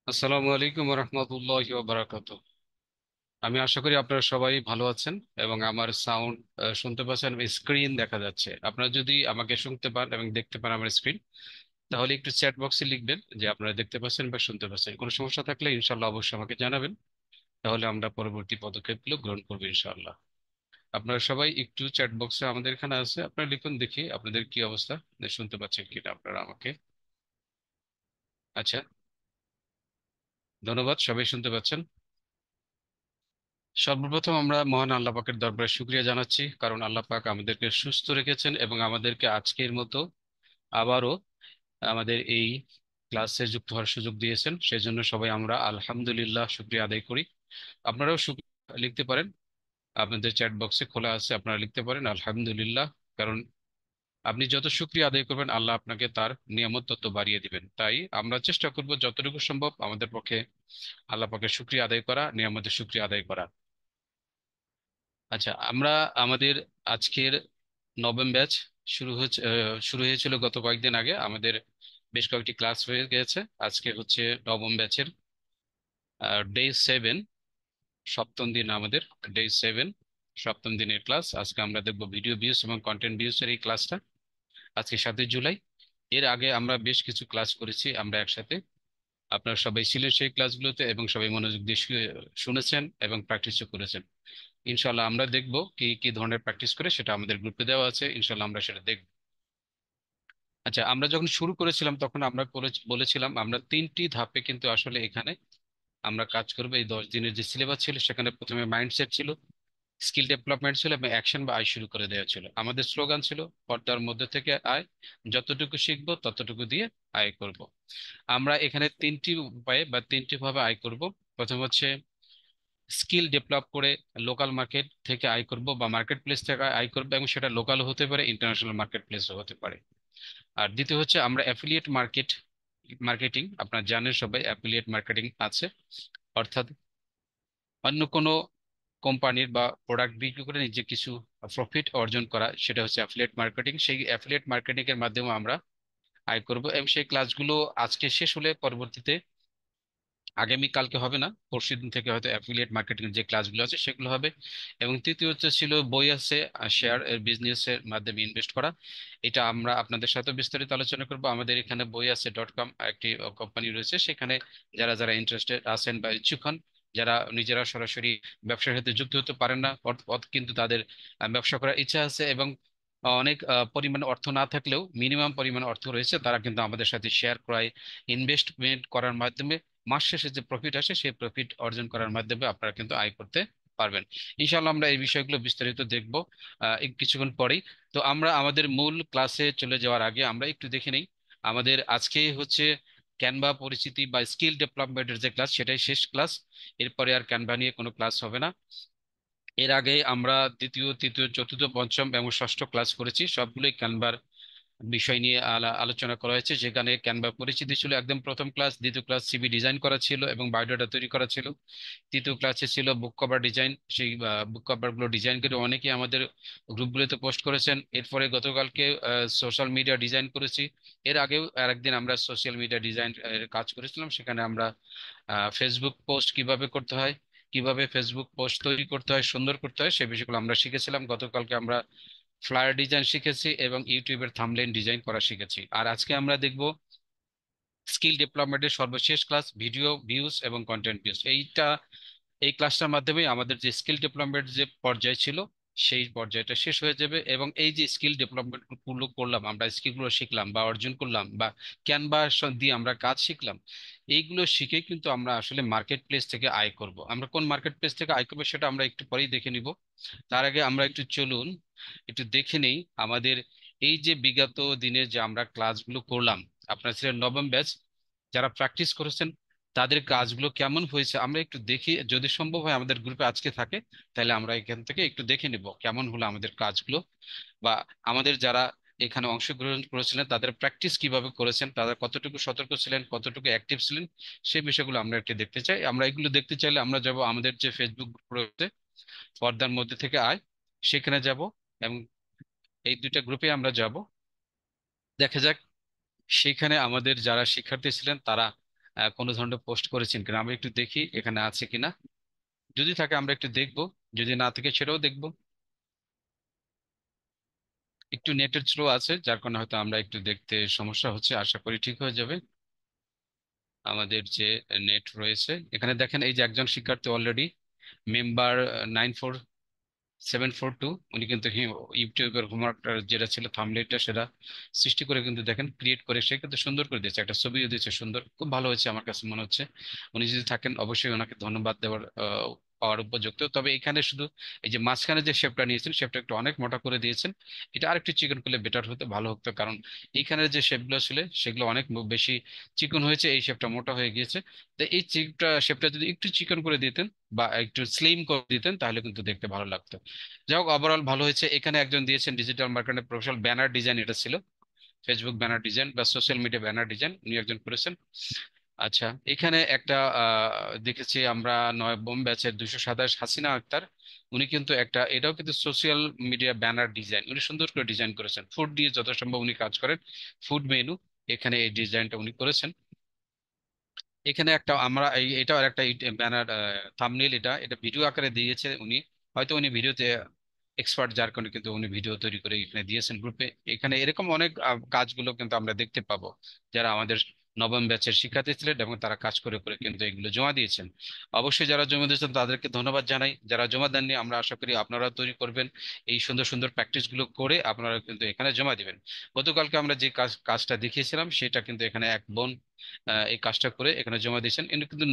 আসসালামু আলাইকুম রহমতুল্লাহ বারাকাত। আমি আশা করি আপনারা সবাই ভালো আছেন এবং আমার সাউন্ড শুনতে পাচ্ছেন এবং স্ক্রিন দেখা যাচ্ছে। আপনারা যদি আমাকে শুনতে পান এবং দেখতে পান আমার স্ক্রিন, তাহলে একটু চ্যাট বক্সে লিখবেন যে আপনারা দেখতে পাচ্ছেন বা শুনতে পাচ্ছেন। কোনো সমস্যা থাকলে ইনশাল্লাহ অবশ্যই আমাকে জানাবেন, তাহলে আমরা পরবর্তী পদক্ষেপগুলো গ্রহণ করবো ইনশাল্লাহ। আপনারা সবাই একটু চ্যাট বক্সে আমাদের এখানে আছে, আপনারা লিখুন দেখি আপনাদের কি অবস্থা, যে শুনতে পাচ্ছেন কিনা আপনারা আমাকে। আচ্ছা, ধন্যবাদ, সবাই শুনতে পাচ্ছেন। সর্বপ্রথম আমরা মহান আল্লাহ পাকের দরবারে শুকরিয়া জানাচ্ছি, কারণ আল্লাহ পাক আমাদেরকে সুস্থ রেখেছেন এবং আমাদেরকে আজকের মতো আবারও আমাদের এই ক্লাসে যুক্ত হওয়ার সুযোগ দিয়েছেন। সেই জন্য সবাই আমরা আলহামদুলিল্লাহ শুকরিয়া আদায় করি। আপনারাও শুকরিয়া লিখতে পারেন, আপনাদের চ্যাট বক্সে খোলা আছে, আপনারা লিখতে পারেন আলহামদুলিল্লাহ। কারণ আপনি যত শুকরিয়া আদায় করবেন আল্লাহ আপনাকে তার নিয়ামত তত বাড়িয়ে দিবেন। তাই আমরা চেষ্টা করব যতটুকু সম্ভব আমাদের পক্ষে আল্লাহ পাকের শুকরিয়া আদায় করা, নিয়ামতের শুকরিয়া আদায় করা। আচ্ছা, আমরা আমাদের আজকের নবম ব্যাচ শুরু হয়েছিল গত কয়েকদিন আগে। আমাদের বেশ কয়েকটি ক্লাস হয়ে গেছে। আজকে হচ্ছে নবম ব্যাচের ডে 7, সপ্তম দিন আমাদের। ডে 7, সপ্তম দিনের ক্লাস। আজকে আমরা দেখবো ভিডিও ভিউজ এবং কন্টেন্ট ভিউজ এর এই ক্লাসটা। আজকে 7 জুলাই। এর আগে আমরা বেশ কিছু ক্লাস করেছি আমরা একসাথে। আপনারা সবাই ছিলেন সেই ক্লাসগুলোতে এবং সবাই মনোযোগ দিয়ে শুনেছেন এবং প্র্যাকটিসও করেছেন। ইনশাল্লাহ আমরা দেখব কি কি ধরনের প্র্যাকটিস করে, সেটা আমাদের গ্রুপে দেওয়া আছে, ইনশাল্লাহ আমরা সেটা দেখব। আচ্ছা, আমরা যখন শুরু করেছিলাম তখন আমরা বলেছিলাম আমরা 3টি ধাপে কিন্তু আসলে এখানে আমরা কাজ করবো। এই 10 দিনের যে সিলেবাস ছিল সেখানে প্রথমে মাইন্ডসেট ছিল, স্কিল ডেভেলপমেন্ট ছিল এবং অ্যাকশন বা আয় শুরু করে দেওয়া ছিল। আমাদের স্লোগান ছিল পর্দার মধ্যে থেকে আয়, যতটুকু শিখবো ততটুকু দিয়ে আয় করব। আমরা এখানে 3টি উপায়ে বা 3টি ভাবে আয় করব। প্রথম হচ্ছে স্কিল ডেভেলপ করে লোকাল মার্কেট থেকে আয় করব বা মার্কেট প্লেস থেকে আয় করব, এবং সেটা লোকালও হতে পারে, ইন্টারন্যাশনাল মার্কেট প্লেসও হতে পারে। আর দ্বিতীয় হচ্ছে আমরা অ্যাফিলিয়েট মার্কেটিং, আপনারা জানেন সবাই অ্যাফিলিয়েট মার্কেটিং আছে, অর্থাৎ অন্য কোনো কোম্পানির বা প্রোডাক্ট বিক্রি করে নিজে কিছু প্রফিট অর্জন করা, সেটা হচ্ছে অ্যাফিলিয়েট মার্কেটিং। সেই অ্যাফিলিয়েট মার্কেটিং এর মাধ্যমে আমরা আয় করব, এবং সেই ক্লাসগুলো আজকে শেষ হলে পরবর্তীতে আগামী কালকে হবে না, পরশু দিন থেকে হয়তো অ্যাফিলিয়েট মার্কেটিং যে ক্লাসগুলো আছে সেগুলো হবে। এবং তৃতীয় হচ্ছে ছিল বই আছে, শেয়ার এর বিজনেস এর মাধ্যমে ইনভেস্ট করা। এটা আমরা আপনাদের সাথে বিস্তারিত আলোচনা করব। আমাদের এখানে বই আছে.com একটি কোম্পানি রয়েছে, সেখানে যারা যারা ইন্টারেস্টেড আছেন বা ইচ্ছুক হন, যারা নিজেরা সরাসরি ব্যবসার সাথে যুক্ত হতে পারেন না, কিন্তু তাদের ব্যবসা করার ইচ্ছা আছে এবং অনেক পরিমাণ অর্থ না থাকলেও মিনিমাম পরিমাণ অর্থ রয়েছে, তারা কিন্তু আমাদের সাথে শেয়ার ক্রয়, ইনভেস্টমেন্ট করার মাধ্যমে মাস শেষে যে প্রফিট আসে সেই প্রফিট অর্জন করার মাধ্যমে আপনারা কিন্তু আয় করতে পারবেন। ইনশাআল্লাহ আমরা এই বিষয়গুলো বিস্তারিত দেখব কিছুক্ষণ পরেই। তো আমরা আমাদের মূল ক্লাসে চলে যাওয়ার আগে আমরা একটু দেখে নেই আমাদের আজকে হচ্ছে ক্যানভা পরিচিতি বা স্কিল ডেভেলপমেন্টের যে ক্লাস, সেটাই শেষ ক্লাস। এরপরে আর ক্যানভা নিয়ে কোনো ক্লাস হবে না। এর আগে আমরা দ্বিতীয়, তৃতীয়, চতুর্থ, পঞ্চম এবং ষষ্ঠ ক্লাস করেছি, সবগুলোই ক্যানভার বিষয় নিয়ে আলোচনা করা হয়েছে। যেখানে ক্যানভা পরিচিতি ছিল একদম প্রথম ক্লাস, দ্বিতীয় ক্লাস সিভি ডিজাইন করা ছিল এবং বায়োডাটা তৈরি করা ছিল, তৃতীয় ক্লাসে ছিল বুক কভার ডিজাইন। সেই বুক কভার গুলো ডিজাইন করে অনেকে আমাদের গ্রুপগুলোতে পোস্ট করেছেন। এরপরে গতকালকে সোশ্যাল মিডিয়া ডিজাইন করেছি। এর আগেও আরেকদিন আমরা সোশ্যাল মিডিয়া ডিজাইন এর কাজ করেছিলাম, সেখানে আমরা ফেসবুক পোস্ট কিভাবে করতে হয়, কিভাবে ফেসবুক পোস্ট তৈরি করতে হয়, সুন্দর করতে হয়, সেই বিষয়গুলো আমরা শিখেছিলাম। গতকালকে আমরা ফ্লায়ার ডিজাইন শিখেছি এবং ইউটিউবের থাম্বনেইল ডিজাইন করা শিখেছি। আর আজকে আমরা দেখব স্কিল ডেভেলপমেন্টের সর্বশেষ ক্লাস, ভিডিও ভিউজ এবং কন্টেন্ট ভিউজ। এই ক্লাসটার মাধ্যমে আমাদের যে স্কিল ডেভেলপমেন্ট যে পর্যায় ছিল সেই পর্যায়টা শেষ হয়ে যাবে, এবং এই যে স্কিল ডেভেলপমেন্ট গুলো করলাম, আমরা স্কিলগুলো শিখলাম বা অর্জন করলাম বা ক্যানভাস দিয়ে আমরা কাজ শিখলাম, এইগুলো শিখে কিন্তু আমরা আসলে মার্কেট প্লেস থেকে আয় করব। আমরা কোন মার্কেট প্লেস থেকে আয় করবো সেটা আমরা একটু পরেই দেখে নিব। তার আগে আমরা একটু চলুন একটু দেখে নেই আমাদের এই যে বিগত দিনে যে আমরা ক্লাসগুলো করলাম। আপনারা ছিলেন নবম ব্যাচ, যারা প্র্যাকটিস করেছেন তাদের কাজগুলো কেমন হয়েছে আমরা একটু দেখি। যদি সম্ভব হয় আমাদের গ্রুপে আজকে থাকে, তাহলে আমরা এখান থেকে একটু দেখে নিব কেমন হলো আমাদের কাজগুলো, বা আমাদের যারা এখানে অংশগ্রহণ করেছিলেন তাদের প্র্যাকটিস কিভাবে করেছেন, তারা কতটুকু সতর্ক ছিলেন, কতটুকু অ্যাক্টিভ ছিলেন, সেই বিষয়গুলো আমরা একটু দেখতে চাই। আমরা এগুলো দেখতে চাইলে আমরা যাব আমাদের যে ফেসবুক গ্রুপ রয়েছে পর্দার মধ্যে থেকে আয়, সেখানে যাব এবং এই দুইটা গ্রুপে আমরা যাব। দেখা যাক সেখানে আমাদের যারা শিক্ষার্থী ছিলেন তারা কোনো ধরনের পোস্ট করেছেন কিনা, আমরা একটু দেখি এখানে আছে কিনা। যদি থাকে আমরা একটু দেখবো, যদি না থাকে সেটাও দেখবো। একটু নেটের স্লো আছে, যার কারণে হয়তো আমরা একটু দেখতে সমস্যা হচ্ছে, আশা করি ঠিক হয়ে যাবে। আমাদের যে নেট রয়েছে এখানে দেখেন, এই যে একজন শিক্ষার্থী অলরেডি মেম্বার 9472, উনি কিন্তু ইউটিউবের হোমওয়ার্ক যেটা ছিল থাম্বনেলটা সেটা সৃষ্টি করে কিন্তু দেখেন ক্রিয়েট করে সে কিন্তু সুন্দর করে দিয়েছে, একটা ছবিও দিয়েছে সুন্দর, খুব ভালো হয়েছে আমার কাছে মনে হচ্ছে। উনি যদি থাকেন অবশ্যই ওনাকে ধন্যবাদ দেওয়ার পাওয়ার উপযুক্ত। তবে এখানে শুধু এই যে মাঝখানে যে শেপটা নিয়েছেন শেপটা একটু অনেক মোটা করে দিয়েছেন, এটা আরেকটু চিকন করলে বেটার হতো, ভালো হতো, কারণ এইখানের যে শেপগুলো ছিল সেগুলো অনেক বেশি চিকন হয়েছে, এই শেপটা মোটা হয়ে গিয়েছে। তো এই শেপটা যদি একটু চিকন করে দিতেন বা একটু স্লিম করে দিতেন তাহলে কিন্তু দেখতে ভালো লাগতো। যাই হোক, ওভারঅল ভালো হয়েছে। এখানে একজন দিয়েছেন digital marketing professional banner design, এটা ছিল ফেসবুক ব্যানার ডিজাইন বা সোশ্যাল মিডিয়া ব্যানার ডিজাইন, উনি একজন করেছেন। আচ্ছা, এখানে একটা দেখেছি আমরা নবম ব্যাচের 227 হাসিনা আক্তার, উনি কিন্তু একটা, এটাও কিন্তু সোশ্যাল মিডিয়া ব্যানার ডিজাইন, উনি সুন্দর করে ডিজাইন করেছেন, ফুড দিয়ে যত সম্ভব উনি কাজ করেন, ফুড মেনু, এখানে এই ডিজাইনটা উনি করেছেন। এখানে একটা আমরা এটাও একটা ব্যানার থাম্বনেইল, এটা এটা ভিডিও আকারে দিয়েছে উনি, হয়তো উনি ভিডিওতে এক্সপার্ট, যার কারণে কিন্তু উনি ভিডিও তৈরি করে এখানে দিয়েছেন গ্রুপে। এখানে এরকম অনেক কাজগুলো কিন্তু আমরা দেখতে পাবো, যারা আমাদের নবম ব্যাচের শিক্ষার্থী ছিলেন এবং তারা কাজ করে করে কিন্তু এগুলো জমা দিয়েছেন। অবশ্যই যারা জমা দিয়েছেন তাদেরকে ধন্যবাদ জানাই, যারা জমা দেননি আমরা আশা করি আপনারা তৈরি করবেন, এই সুন্দর সুন্দর প্র্যাকটিস গুলো করে আপনারা কিন্তু এখানে জমা দিবেন। গতকালকে আমরা যে কাজটা দেখিয়েছিলাম সেটা কিন্তু এখানে এক বোন এই কাজটা করে এখানে জমা দিয়েছেন, ইনি কিন্তু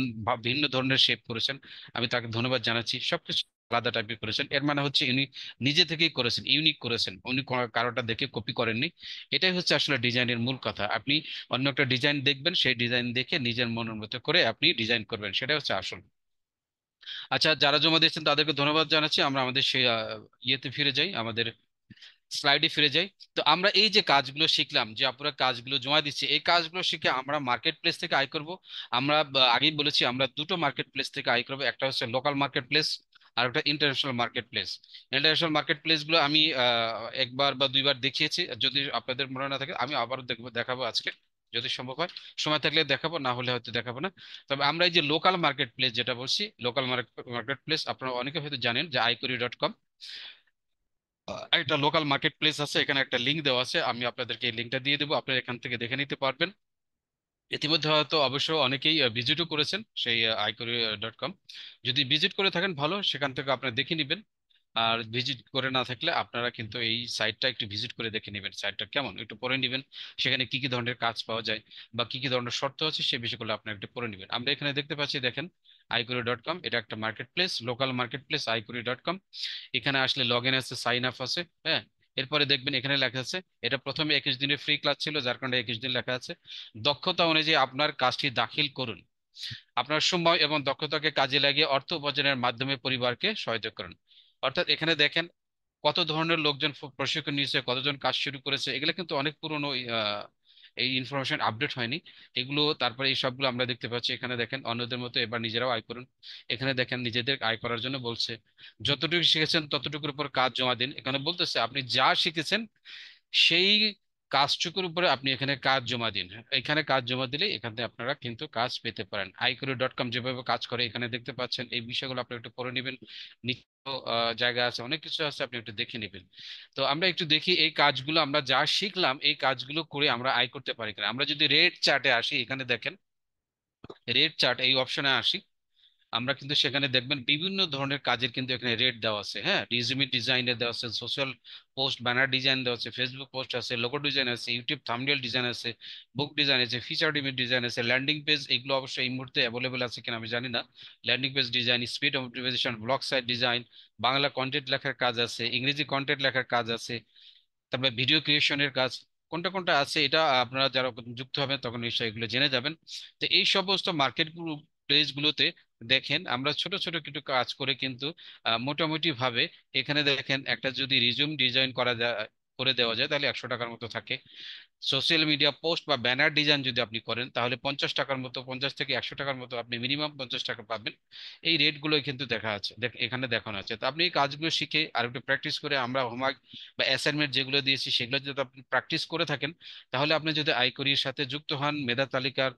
ভিন্ন ধরনের শেপ করেছেন, আমি তাকে ধন্যবাদ জানাচ্ছি। সবকিছু আলাদা টাইপের করেছেন, এর মানে হচ্ছে ইনি নিজে থেকেই করেছেন, ইউনিক করেছেন, উনি কারোটা দেখে কপি করেননি। এটাই হচ্ছে আসলে ডিজাইনের মূল কথা, আপনি অন্য একটা ডিজাইন দেখবেন, সেই ডিজাইন দেখে নিজের মনের মতো করে আপনি ডিজাইন করবেন, সেটাই হচ্ছে আসল। আচ্ছা, যারা জমা দিয়েছেন তাদেরকে ধন্যবাদ জানাচ্ছি। আমরা আমাদের সেই ইয়েতে ফিরে যাই, আমাদের স্লাইডে ফিরে যাই। তো আমরা এই যে কাজগুলো শিখলাম, যে আপনারা কাজগুলো জমা দিচ্ছি, এই কাজগুলো শিখে আমরা মার্কেট প্লেস থেকে আয় করব। আমরা আগেই বলেছি আমরা দুটো মার্কেট প্লেস থেকে আয় করবো, একটা হচ্ছে লোকাল মার্কেট প্লেস আর একটা international market place. International market place গুলো আমি একবার বা দুইবার দেখিয়েছি, যদি আপনাদের মনে না থাকে আমি আবারও দেখাবো আজকে, যদি সম্ভব হয়, সময় থাকলে দেখাবো, না হলে হয়তো দেখাবো না। তবে আমরা এই যে লোকাল মার্কেট প্লেস যেটা বলছি, লোকাল মার্কেট প্লেস আপনারা অনেকে হয়তো জানেন যে iQuery.com একটা লোকাল মার্কেট প্লেস আছে, এখানে একটা লিঙ্ক দেওয়া আছে, আমি আপনাদেরকে এই লিঙ্কটা দিয়ে দেবো, আপনারা এখান থেকে দেখে নিতে পারবেন। ইতিমধ্যে হয়তো অবশ্য অনেকেই ভিজিটও করেছেন সেই iQuery.com, যদি ভিজিট করে থাকেন ভালো, সেখান থেকে আপনারা দেখে নেবেন। আর ভিজিট করে না থাকলে আপনারা কিন্তু এই সাইটটা একটু ভিজিট করে দেখে নেবেন, সাইটটা কেমন একটু পড়ে নেবেন, সেখানে কি কি ধরনের কাজ পাওয়া যায় বা কি কি ধরনের শর্ত আছে সে বিষয়গুলো আপনারা একটু পড়ে নেবেন। আমরা এখানে দেখতে পাচ্ছি, দেখেন iQuery.com, এটা একটা market place, local market place iQuery.com। এখানে আসলে লগ ইন আছে, সাইন আপ আছে, হ্যাঁ। এরপরে দেখবেন এখানে লেখা আছে, এটা প্রথমে 21 দিনের ফ্রি ক্লাস ছিল, যার কারণে 21 দিন লেখা আছে। দক্ষতা অনুযায়ী আপনার কাজটি দাখিল করুন, আপনার সময় এবং দক্ষতাকে কাজে লাগিয়ে অর্থ উপার্জনের মাধ্যমে পরিবারকে সহায়তা করুন। অর্থাৎ এখানে দেখেন কত ধরনের লোকজন প্রশিক্ষণ নিয়েছে, কতজন কাজ শুরু করেছে, এগুলো কিন্তু অনেক পুরনো, এই ইনফরমেশন আপডেট হয়নি এগুলো। তারপরে এই সবগুলো আমরা দেখতে পাচ্ছি, এখানে দেখেন অন্যদের মতো এবার নিজেরাও আয় করুন। এখানে দেখেন নিজেদের আয় করার জন্য বলছে, যতটুকু শিখেছেন ততটুকুর উপর কাজ জমা দিন, এখানে বলতেছে আপনি যা শিখেছেন সেই কাজটুকুর উপরে আপনি এখানে কাজ জমা দিন। এখানে কাজ জমা দিলে এখান থেকে আপনারা কিন্তু কাজ পেতে পারেন। iQuery.com যেভাবে কাজ করে এখানে দেখতে পাচ্ছেন, এই বিষয়গুলো আপনি একটু পড়ে নেবেন। নিত্য জায়গা আছে, অনেক কিছু আছে, আপনি একটু দেখে নেবেন। তো আমরা একটু দেখি এই কাজগুলো আমরা যা শিখলাম এই কাজগুলো করে আমরা আয় করতে পারি কিনা। আমরা যদি রেড চার্টে আসি, এখানে দেখেন রেড চার্ট এই অপশনে আসি, আমরা কিন্তু সেখানে দেখবেন বিভিন্ন ধরনের কাজের কিন্তু এখানে রেট দেওয়া আছে, হ্যাঁ, রিজুমি ডিজাইনের দেওয়া আছে, সোশ্যাল পোস্ট ব্যানার ডিজাইন দেওয়া আছে, ফেসবুক পোস্ট আছে, লোগো ডিজাইন আছে, ইউটিউব থাম্বনেল ডিজাইন আছে, বুক ডিজাইন আছে, ফিচার ইমেজ ডিজাইন আছে, ল্যান্ডিং পেজ, এগুলো অবশ্যই এই মুহূর্তে অ্যাভেলেবেল আছে কিনা আমি জানি না। Landing page design, speed optimization, blog site design, Bangla content লেখার কাজ আছে, ইংরেজি কন্টেন্ট লেখার কাজ আছে, তারপরে ভিডিও ক্রিয়েশনের কাজ, কোনটা কোনটা আছে এটা আপনারা যারা যুক্ত হবেন তখন নিশ্চয়ই এগুলো জেনে যাবেন। তো এই সমস্ত মার্কেট প্লেস গুলোতে দেখেন আমরা ছোট ছোট কিছু কাজ করে কিন্তু মোটামুটি ভাবে এখানে দেখেন একটা যদি রিজিউম ডিজাইন করা যায়, করে দেওয়া যায় তাহলে 100 টাকার মতো থাকে। সোশ্যাল মিডিয়া পোস্ট বা ব্যানার ডিজাইন যদি আপনি করেন তাহলে 50 টাকার মতো, 50 থেকে 100 টাকার মতো আপনি মিনিমাম 50 টাকা পাবেন। এই রেটগুলো কিন্তু দেখা আছে, এখানে দেখানো আছে। তো আপনি এই কাজগুলো শিখে আর একটু প্র্যাকটিস করে, আমরা হোমওয়ার্ক বা অ্যাসাইনমেন্ট যেগুলো দিয়েছি সেগুলো যদি আপনি প্র্যাকটিস করে থাকেন, তাহলে আপনি যদি আইকরির সাথে যুক্ত হন মেধা তালিকার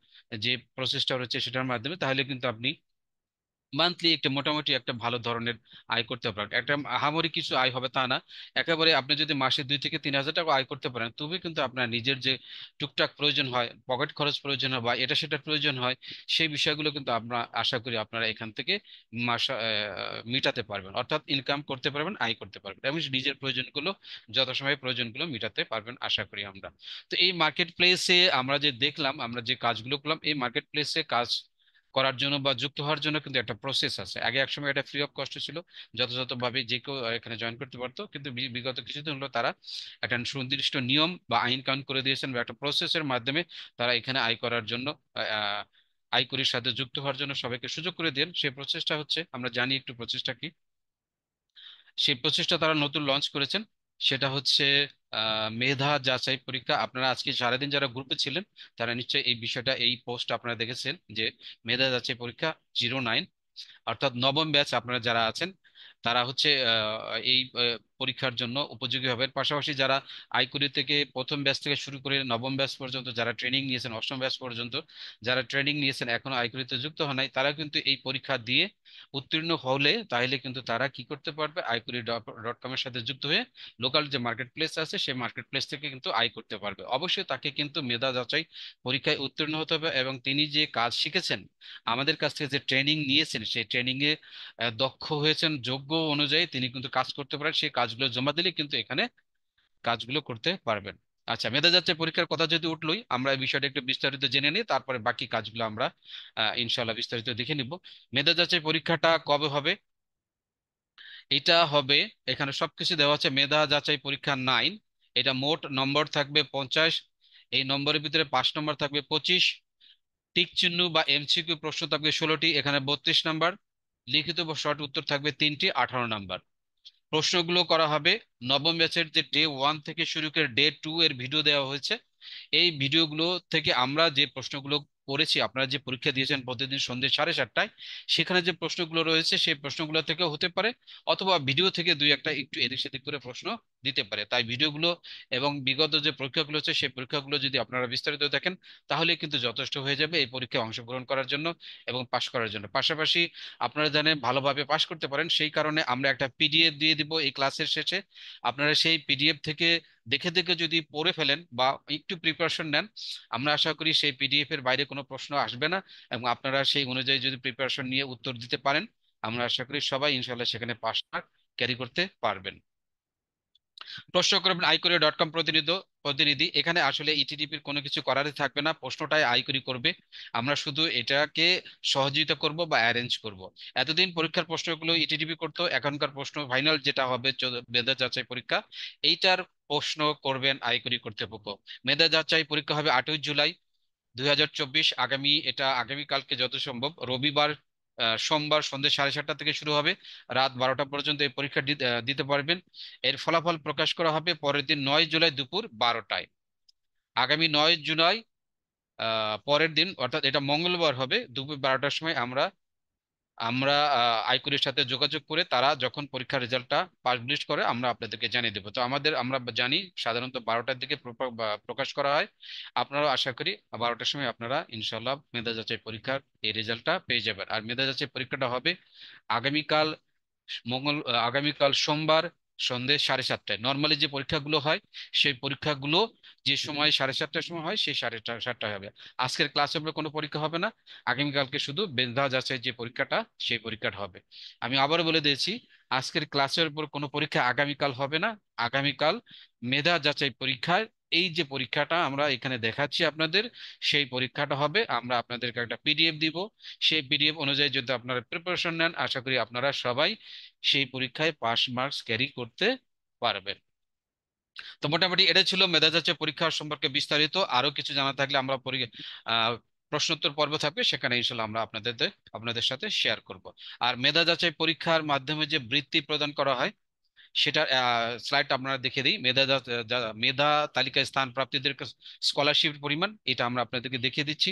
যে প্রসেসটা রয়েছে সেটার মাধ্যমে, তাহলে কিন্তু আপনি মান্থলি একটা মোটামুটি একটা ভালো ধরনের আয় করতে পারেন। একটা আহামরি কিছু আয় হবে তা না, একেবারে আপনি যদি মাসে 2 থেকে 3 হাজার টাকা আয় করতে পারেন, তবে কিন্তু আপনার নিজের যে টুকটাক প্রয়োজন হয়, পকেট খরচ প্রয়োজন হয় বা এটা সেটা প্রয়োজন হয়, সেই বিষয়গুলো কিন্তু আমরা আশা করি আপনারা এখান থেকে মিটাতে পারবেন, অর্থাৎ ইনকাম করতে পারবেন, আয় করতে পারবেন এবং নিজের প্রয়োজনগুলো যথাসময়ে প্রয়োজনগুলো মিটাতে পারবেন আশা করি আমরা। তো এই মার্কেট প্লেসে আমরা যে দেখলাম, আমরা যে কাজগুলো করলাম, এই মার্কেট প্লেসে কাজ করার জন্য বা যুক্ত হওয়ার জন্য কিন্তু একটা প্রসেস আছে। আগে একসময় এটা ফ্রি অফ কস্ট ছিল, যথাযথভাবে যে কেউ এখানে জয়েন করতে পারতো, কিন্তু বিগত কিছুদিন হলো তারা একটা সুনির্দিষ্ট নিয়ম বা আইন কানুন করে দিয়েছেন বা একটা প্রসেসের মাধ্যমে তারা এখানে আয় করার জন্য আহ আয়করির সাথে যুক্ত হওয়ার জন্য সবাইকে সুযোগ করে দেন। সেই প্রচেষ্টা হচ্ছে, আমরা জানি একটু প্রচেষ্টা কি, সেই প্রচেষ্টা তারা নতুন লঞ্চ করেছেন। সেটা হচ্ছে মেধা যাচাই পরীক্ষা। আপনারা আজকে সারাদিন যারা গ্রুপে ছিলেন তারা নিশ্চয়ই এই বিষয়টা, এই পোস্ট আপনারা দেখেছেন যে মেধা যাচাই পরীক্ষা 09, অর্থাৎ নবম ব্যাচ আপনারা যারা আছেন তারা হচ্ছে এই পরীক্ষার জন্য উপযোগী হবে। এর পাশাপাশি যারা আইকুরি থেকে প্রথম ব্যাচ থেকে শুরু করে নবম ব্যাচ পর্যন্ত যারা ট্রেনিং নিয়েছেন, অষ্টম ব্যাচ পর্যন্ত যারা ট্রেনিং নিয়েছেন এখনো আইকুরিতে যুক্ত হন নাই, তারা কিন্তু এই পরীক্ষা দিয়ে উত্তীর্ণ হলে তাহলে কিন্তু তারা কি করতে পারবে, iQuery.com এর সাথে যুক্ত হয়ে লোকাল যে মার্কেট প্লেস আছে সেই মার্কেট প্লেস থেকে কিন্তু আয় করতে পারবে। অবশ্যই তাকে কিন্তু মেধা যাচাই পরীক্ষায় উত্তীর্ণ হতে হবে এবং তিনি যে কাজ শিখেছেন, আমাদের কাছ থেকে যে ট্রেনিং নিয়েছেন, সেই ট্রেনিং এ দক্ষ হয়েছেন, যোগ্য অনুযায়ী তিনি কিন্তু কাজ করতে পারেন। সেই কাজগুলো জমা দিলে কিন্তু এখানে কাজগুলো করতে পারবেন। আচ্ছা, মেধা যাচাই পরীক্ষার কথা যদি উঠলোই, আমরা এই বিষয়টা একটু বিস্তারিত জেনে নিই, তারপরে বাকি কাজগুলো আমরা ইনশাল্লাহ বিস্তারিত দেখে নিব। মেধা যাচাই পরীক্ষাটা কবে হবে? এটা হবে, এখানে সবকিছু দেওয়া আছে, মেধা যাচাই পরীক্ষা 9। এটা মোট নম্বর থাকবে 50। এই নম্বরের ভিতরে পাঁচ নম্বর থাকবে 25, টিক চিহ্ন বা এমসিকিউ প্রশ্ন থাকবে 16টি, এখানে 32 নাম্বার, লিখিত বা শর্ট উত্তর থাকবে 3টি, 18 নাম্বার। প্রশ্নগুলো করা হবে নবম ব্যাচের যে ডে 1 থেকে শুরু করে ডে 2 এর ভিডিও দেওয়া হয়েছে। এই ভিডিওগুলো থেকে আমরা যে প্রশ্নগুলো করেছি, আপনারা যে পরীক্ষা দিয়েছেন প্রতিদিন সন্ধ্যে 7:30টায়, সেখানে যে প্রশ্নগুলো রয়েছে সেই প্রশ্নগুলো থেকেও হতে পারে, অথবা ভিডিও থেকে দুই একটা একটু এদিক সেদিক করে প্রশ্ন দিতে পারে। তাই ভিডিওগুলো এবং বিগত যে পরীক্ষাগুলো হচ্ছে সেই পরীক্ষাগুলো যদি আপনারা বিস্তারিত দেখেন, তাহলে কিন্তু যথেষ্ট হয়ে যাবে এই পরীক্ষায় অংশগ্রহণ করার জন্য এবং পাশ করার জন্য। পাশাপাশি আপনারা জানেন ভালোভাবে পাশ করতে পারেন, সেই কারণে আমরা একটা পিডিএফ দিয়ে দিব এই ক্লাসের শেষে। আপনারা সেই পিডিএফ থেকে দেখে দেখে যদি পড়ে ফেলেন বা একটু প্রিপারেশন নেন, আমরা আশা করি সেই পিডিএফ এর বাইরে কোনো প্রশ্ন আসবে না এবং আপনারা সেই অনুযায়ী যদি প্রিপারেশন নিয়ে উত্তর দিতে পারেন, আমরা আশা করি সবাই ইনশাল্লাহ সেখানে পাস মার্ক ক্যারি করতে পারবেন। প্রশ্ন করবেন iQuery.com প্রতিনিধি প্রতিনিধি এখানে আসলে ইটিডিপির কোনো কিছু করারই থাকবে না, প্রশ্নটাই iQuery করবে। আমরা শুধু এটাকে সহযোগিতা করব বা অ্যারেঞ্জ করব। এতদিন পরীক্ষার প্রশ্নগুলো ইটিডিপি করতো, এখনকার প্রশ্ন ফাইনাল যেটা হবে মেধা যাচাই পরীক্ষা, এইটার প্রশ্ন করবেন iQuery কর্তৃপক্ষ। মেধা যাচাই পরীক্ষা হবে 8ই জুলাই 2024, এটা আগামীকালকে যত সম্ভব রবিবার, সোমবার সন্ধ্যে 7:30 থেকে শুরু হবে, রাত 12টা পর্যন্ত এই পরীক্ষা দিতে পারবেন। এর ফলাফল প্রকাশ করা হবে পরের দিন 9 জুলাই দুপুর 12টায়। আগামী 9 জুলাই পরের দিন, অর্থাৎ এটা মঙ্গলবার হবে, দুপুর 12টার সময় আমরা আমরা আইকুরির সাথে যোগাযোগ করে তারা যখন পরীক্ষার রেজাল্টটা পাবলিশ করে আমরা আপনাদেরকে জানিয়ে দেবো। তো আমরা জানি সাধারণত 12টার দিকে প্রকাশ করা হয়। আপনারাও আশা করি 12টার সময় আপনারা ইনশাল্লাহ মেধা যাচাই পরীক্ষার এই রেজাল্টটা পেয়ে যাবেন। আর মেধা যাচাই পরীক্ষাটা হবে আগামীকাল আগামীকাল সোমবার সন্ধ্যে 7:30টায়। নর্মালি যে পরীক্ষাগুলো হয় সেই পরীক্ষাগুলো যে সময় 7:30টার সময় হয় সেই 7:30টায় হবে। আজকের ক্লাসে কোনো পরীক্ষা হবে না, আগামীকালকে শুধু মেধা যাচাই যে পরীক্ষাটা সেই পরীক্ষাটা হবে। আমি আবারও বলে দিয়েছি, আজকের ক্লাসের উপর কোনো পরীক্ষা আগামীকাল হবে না। আগামীকাল মেধা যাচাই পরীক্ষায় এই যে পরীক্ষাটা আমরা এখানে দেখাচ্ছি আপনাদের, সেই পরীক্ষাটা হবে। আমরা আপনাদেরকে একটা পিডিএফ দিব, সেই পিডিএফ অনুযায়ী যদি আপনারা প্রিপারেশন নেন, আশা করি আপনারা সবাই সেই পরীক্ষায় পাস মার্কস ক্যারি করতে পারবেন। তো মোটামুটি এটা ছিল মেধা যাচাই পরীক্ষা সম্পর্কে বিস্তারিত। আরো কিছু জানা থাকলে আমরা আহ, প্রশ্নোত্তর পর্ব থাকবে, সেখানে ইনশাল্লাহ আমরা আপনাদের সাথে শেয়ার করব। আর মেধা যাচাই পরীক্ষার মাধ্যমে যে বৃত্তি প্রদান করা হয়, সেটা স্লাইডটা আপনারা দেখে দিই। মেধা তালিকায় স্থান প্রাপ্তিদের স্কলারশিপ পরিমাণ এটা আমরা আপনাদেরকে দেখিয়ে দিচ্ছি।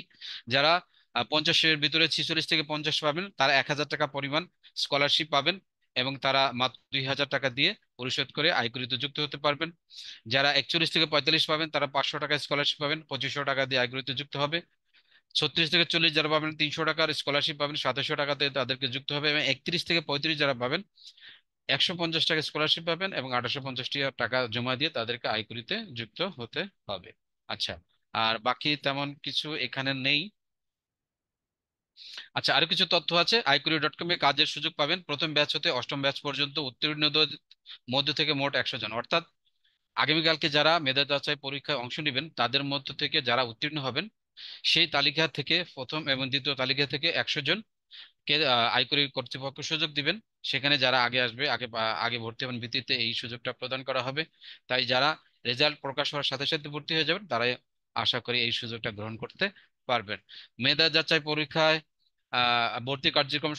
যারা 50-এর ভিতরে 46 থেকে 50 পাবেন তারা 1,000 টাকা পরিমাণ স্কলারশিপ পাবেন, এবং তারা মাত্র 2,000 টাকা দিয়ে পরিশোধ করে আয়করিতে যুক্ত হতে পারবেন। যারা 41 থেকে 45 পাবেন তারা 500 টাকা স্কলারশিপ পাবেন, 2500 টাকা দিয়ে আয়করিতে যুক্ত হবে। 36 থেকে 40 যারা পাবেন 300 টাকার স্কলারশিপ পাবেন, 2700 টাকাতে তাদেরকে যুক্ত হবে। এবং 31 থেকে 35 যারা পাবেন 150 টাকা স্কলারশিপ পাবেন, এবং 850 টাকা জমা দিয়ে তাদেরকে আইকুরিতে যুক্ত হতে হবে। আচ্ছা, আর বাকি তেমন কিছু এখানে নেই। আচ্ছা, আরো কিছু তথ্য আছে। iQuery.com এ কাজের সুযোগ পাবেন প্রথম ব্যাচ হতে অষ্টম ব্যাচ পর্যন্ত উত্তীর্ণদের মধ্য থেকে মোট 100 জন, অর্থাৎ আগামীকালকে যারা মেধা যাচাই পরীক্ষায় অংশ নেবেন তাদের মধ্য থেকে যারা উত্তীর্ণ হবেন সেই তালিকা থেকে প্রথম এবং দ্বিতীয় তালিকা থেকে 100 জন কে আয়করি কর্তৃপক্ষ সুযোগ দিবেন। সেখানে যারা আগে আসবে, আগে ভর্তি হবেন ভিত্তিতে এই সুযোগটা প্রদান করা হবে। তাই যারা রেজাল্ট প্রকাশ হওয়ার সাথে সাথে ভর্তি হয়ে যাবেন তারাই আশা করি এই সুযোগটা গ্রহণ করতে পারবেন। মেধা যাচাই পরীক্ষায় ভর্তি কার্যক্রম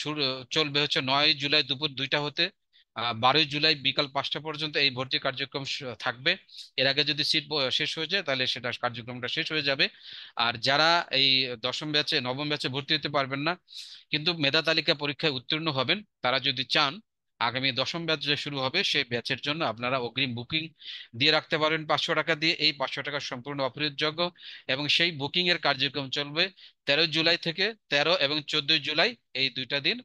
শুরু চলবে হচ্ছে 9 জুলাই দুপুর 2টা হতে 12 জুলাই বিকাল 5টা পর্যন্ত এই ভর্তি কার্যক্রম থাকবে। এর আগে যদি সিট শেষ হয়ে যায় তাহলে সেটা কার্যক্রমটা শেষ হয়ে যাবে। আর যারা এই দশম ব্যাচে নবম ব্যাচে ভর্তি হতে পারবেন না কিন্তু মেধা তালিকা পরীক্ষায় উত্তীর্ণ হবেন, তারা যদি চান আগামী দশম ব্যাচ যে শুরু হবে সেই ব্যাচের জন্য আপনারা অগ্রিম বুকিং দিয়ে রাখতে পারবেন 500 টাকা দিয়ে। এই 500 টাকা সম্পূর্ণ অপরিহার্যযোগ্য, এবং সেই বুকিং এর কার্যক্রম চলবে 13 জুলাই থেকে। 13 এবং 14 জুলাই এই 2টা দিন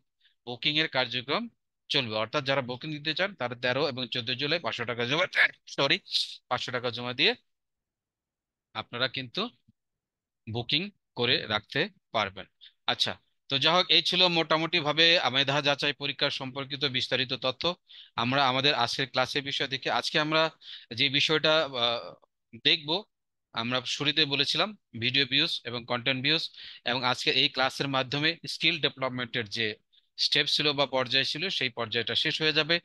বুকিং এর কার্যক্রম চলবে, অর্থাৎ যারা বুকিং দিতে চান তারা 13 এবং 14 জুলাই 500 টাকা জমা, সরি, 500 টাকা জমা দিয়ে আপনারা কিন্তু বুকিং করে রাখতে পারবেন। আচ্ছা, তো যাই হোক, এই ছিল মোটামুটি ভাবে মেধা যাচাই পরীক্ষার সম্পর্কিত বিস্তারিত তথ্য। আমরা আমাদের আজকের ক্লাসের বিষয় দেখে আজকে আমরা যে বিষয়টা দেখব, আমরা শুরুতে বলেছিলাম ভিডিও ভিউজ এবং কন্টেন্ট ভিউজ, এবং আজকে এই ক্লাসের মাধ্যমে স্কিল ডেভেলপমেন্টের যে স্টেপ ছিল বা পর্যায় ছিল সেই পর্যায়টা শেষ হয়ে যাবে।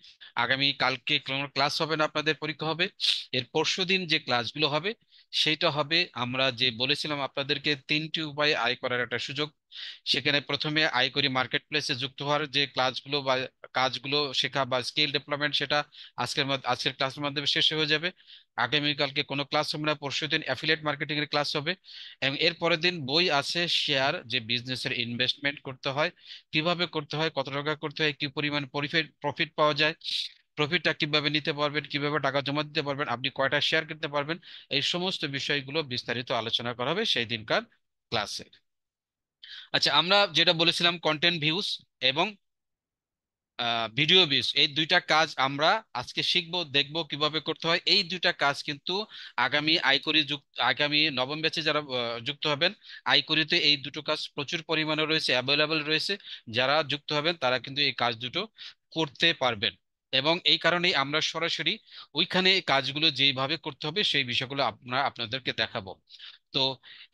আগামী কালকে কোনো ক্লাস হবে না, আপনাদের পরীক্ষা হবে। এর পরশুদিন যে ক্লাসগুলো হবে সেইটা হবে, আমরা যে বলেছিলাম আপনাদেরকে 3টি উপায়ে আয় করার একটা সুযোগ। সেখানে প্রথমে আয় করি মার্কেট প্লেসে যুক্ত হওয়ার যে ক্লাসগুলো বা কাজগুলো শেখা বা স্কিল ডেভেলপমেন্ট, সেটা আজকের ক্লাসের মাধ্যমে শেষ হয়ে যাবে। আগামীকালকে কোনো ক্লাস হবে না, পরশুদিন অ্যাফিলিয়েট মার্কেটিং এর ক্লাস হবে। এবং এর পরের দিন বই আছে শেয়ার, যে বিজনেসের ইনভেস্টমেন্ট করতে হয়, কিভাবে করতে হয়, কত টাকা করতে হয়, কি পরিমাণ প্রফিট পাওয়া যায়, প্রফিটটা কিভাবে নিতে পারবেন, কিভাবে টাকা জমা দিতে পারবেন, আপনি কয়টা শেয়ার কিনতে পারবেন, এই সমস্ত বিষয়গুলো বিস্তারিত আলোচনা করা হবে সেই দিনকার ক্লাসে। আচ্ছা, আমরা যেটা বলেছিলাম কন্টেন্ট ভিউজ এবং ভিডিও ভিউজ, এই 2টা কাজ আমরা আজকে শিখবো, দেখবো কিভাবে করতে হয়। এই 2টা কাজ কিন্তু আগামী নবম ব্যাচে যারা যুক্ত হবেন আইকরিতে এই দুটো কাজ প্রচুর পরিমাণে রয়েছে, অ্যাভেলেবল রয়েছে। যারা যুক্ত হবেন তারা কিন্তু এই কাজ দুটো করতে পারবেন, এবং এই কারণেই আমরা সরাসরি ওইখানে এই কাজগুলো যেইভাবে করতে হবে সেই বিষয়গুলো আপনাদেরকে দেখাবো। তো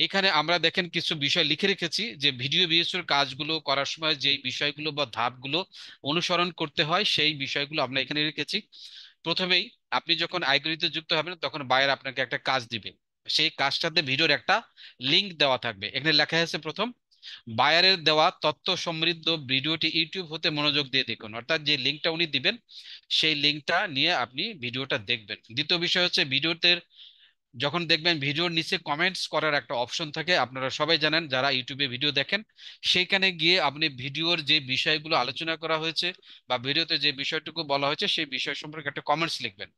এখানে আমরা দেখেন কিছু বিষয় লিখে রেখেছি, যে ভিডিও বিএসএর কাজগুলো করার সময় যে বিষয়গুলো বা ধাপগুলো অনুসরণ করতে হয় সেই বিষয়গুলো আমরা এখানে রেখেছি। প্রথমেই আপনি যখন আইকরিতে যুক্ত হবেন তখন বায়ার আপনাকে একটা কাজ দিবে, সেই কাজটাতে ভিডিওর একটা লিংক দেওয়া থাকবে। এখানে লেখা আছে প্রথম, বায়ারের দেওয়া তথ্য সমৃদ্ধ ভিডিওটি ইউটিউব হতে মনোযোগ দিয়ে দেখুন, অর্থাৎ যে লিঙ্কটা উনি দিবেন সেই লিঙ্কটা নিয়ে আপনি ভিডিওটা দেখবেন। দ্বিতীয় বিষয় হচ্ছে ভিডিওতে যখন দেখবেন ভিডিওর নিচে কমেন্টস করার একটা অপশন থাকে, আপনারা সবাই জানেন যারা ইউটিউবে ভিডিও দেখেন, সেইখানে গিয়ে আপনি ভিডিওর যে বিষয়গুলো আলোচনা করা হয়েছে বা ভিডিওতে যে বিষয়টুকু বলা হয়েছে সেই বিষয় সম্পর্কে একটা কমেন্টস লিখবেন।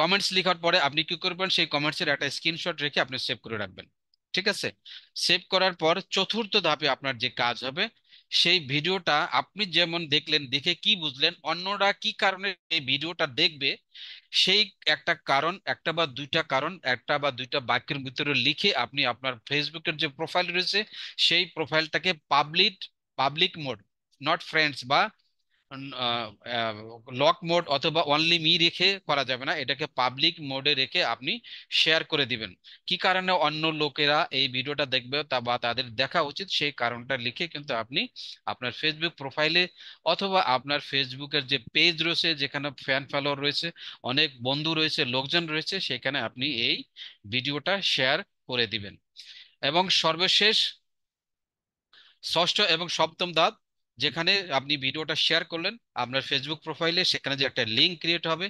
কমেন্টস লেখার পরে আপনি কি করবেন, সেই কমেন্টসের একটা স্ক্রিনশট রেখে আপনি সেভ করে রাখবেন। ঠিক আছে? সেভ করার পর চতুর্থ ধাপে আপনার যে কাজ হবে, সেই ভিডিওটা আপনি যেমন দেখলেন, দেখে কি বুঝলেন, অন্যরা কি কারণে এই ভিডিওটা দেখবে, সেই একটা কারণ, একটা বা দুইটা কারণ, একটা বা দুইটা বাক্যের ভিতরে লিখে আপনি আপনার ফেসবুকের যে প্রোফাইল রয়েছে সেই প্রোফাইলটাকে পাবলিক মোড, নট ফ্রেন্ডস বা লক মোড অথবা অনলি মি রেখে করা যাবে না, এটাকে পাবলিক মোডে রেখে আপনি শেয়ার করে দিবেন। কি কারণে অন্য লোকেরা এই ভিডিওটা দেখবে তা বা তাদের দেখা উচিত সেই কারণটা লিখে কিন্তু আপনি আপনার ফেসবুক প্রোফাইলে অথবা আপনার ফেসবুকের যে পেজ রয়েছে, যেখানে ফ্যান ফলোয়ার রয়েছে, অনেক বন্ধু রয়েছে, লোকজন রয়েছে, সেখানে আপনি এই ভিডিওটা শেয়ার করে দিবেন। এবং সর্বশেষ ষষ্ঠ এবং সপ্তম ধাপ, যেখানে আপনি ভিডিওটা শেয়ার করলেন আপনার ফেসবুক প্রোফাইলে, সেখানে যে একটা লিঙ্ক ক্রিয়েট হবে,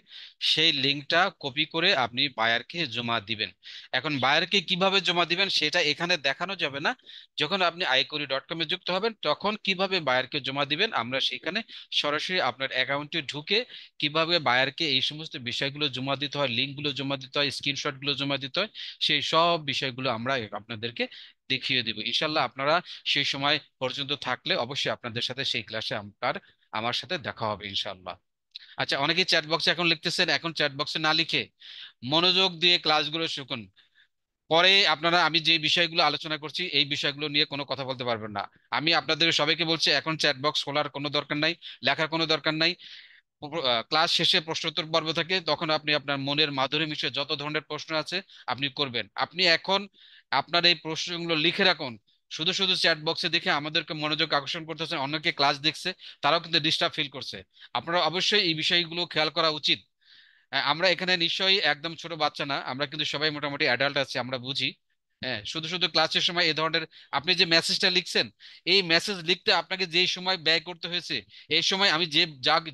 সেই লিঙ্কটা কপি করে আপনি বায়ারকে জমা দিবেন। এখন বায়ারকে কিভাবে জমা দিবেন সেটা এখানে দেখানো যাবে না। যখন আপনি iQuery.com এ যুক্ত হবেন তখন কিভাবে বায়ারকে জমা দিবেন আমরা সেখানে সরাসরি আপনার অ্যাকাউন্টে ঢুকে কিভাবে বায়ারকে এই সমস্ত বিষয়গুলো জমা দিতে হয়, লিঙ্কগুলো জমা দিতে হয়, স্ক্রিনশটগুলো জমা দিতে হয়, সেই সব বিষয়গুলো আমরা আপনাদেরকে দেখিয়ে দিব ইনশাল্লাহ। আপনারা সেই সময় পর্যন্ত থাকলে অবশ্যই আপনাদের সাথে সেই ক্লাসে আমার সাথে দেখা হবে ইনশাল্লাহ। আচ্ছা, অনেকেই চ্যাট বক্সে এখন লিখতেছেন, এখন চ্যাট বক্সে না লিখে মনোযোগ দিয়ে ক্লাসগুলো শুনুন। পরে আপনারা আমি যে বিষয়গুলো আলোচনা করছি এই বিষয়গুলো নিয়ে কোনো কথা বলতে পারবেন না। আমি আপনাদের সবাইকে বলছি এখন চ্যাট বক্স খোলার কোনো দরকার নাই, লেখার কোনো দরকার নাই। ক্লাস শেষে প্রশ্নোত্তর পর্ব থাকে, তখন আপনি আপনার মনের মাধুরী মিশে যত ধরনের প্রশ্ন আছে আপনি করবেন। আপনি এখন আপনার এই প্রশ্নগুলো লিখে রাখুন। শুধু শুধু চ্যাট বক্সে দেখে আমাদেরকে মনোযোগ আকর্ষণ করতেছেন, অন্যকে ক্লাস দেখছে, তারাও কিন্তু ডিস্টার্ব ফিল করছে। আপনারা অবশ্যই এই বিষয়গুলো খেয়াল করা উচিত। আমরা এখানে নিশ্চয়ই একদম ছোট বাচ্চা না, আমরা কিন্তু সবাই মোটামুটি অ্যাডাল্ট আছি, আমরা বুঝি। হ্যাঁ, শুধু শুধু ক্লাসের সময় এ ধরনের আপনি যে মেসেজটা লিখছেন, এই মেসেজ লিখতে আপনাকে যে সময় ব্যয় করতে হয়েছে, এই সময় আমি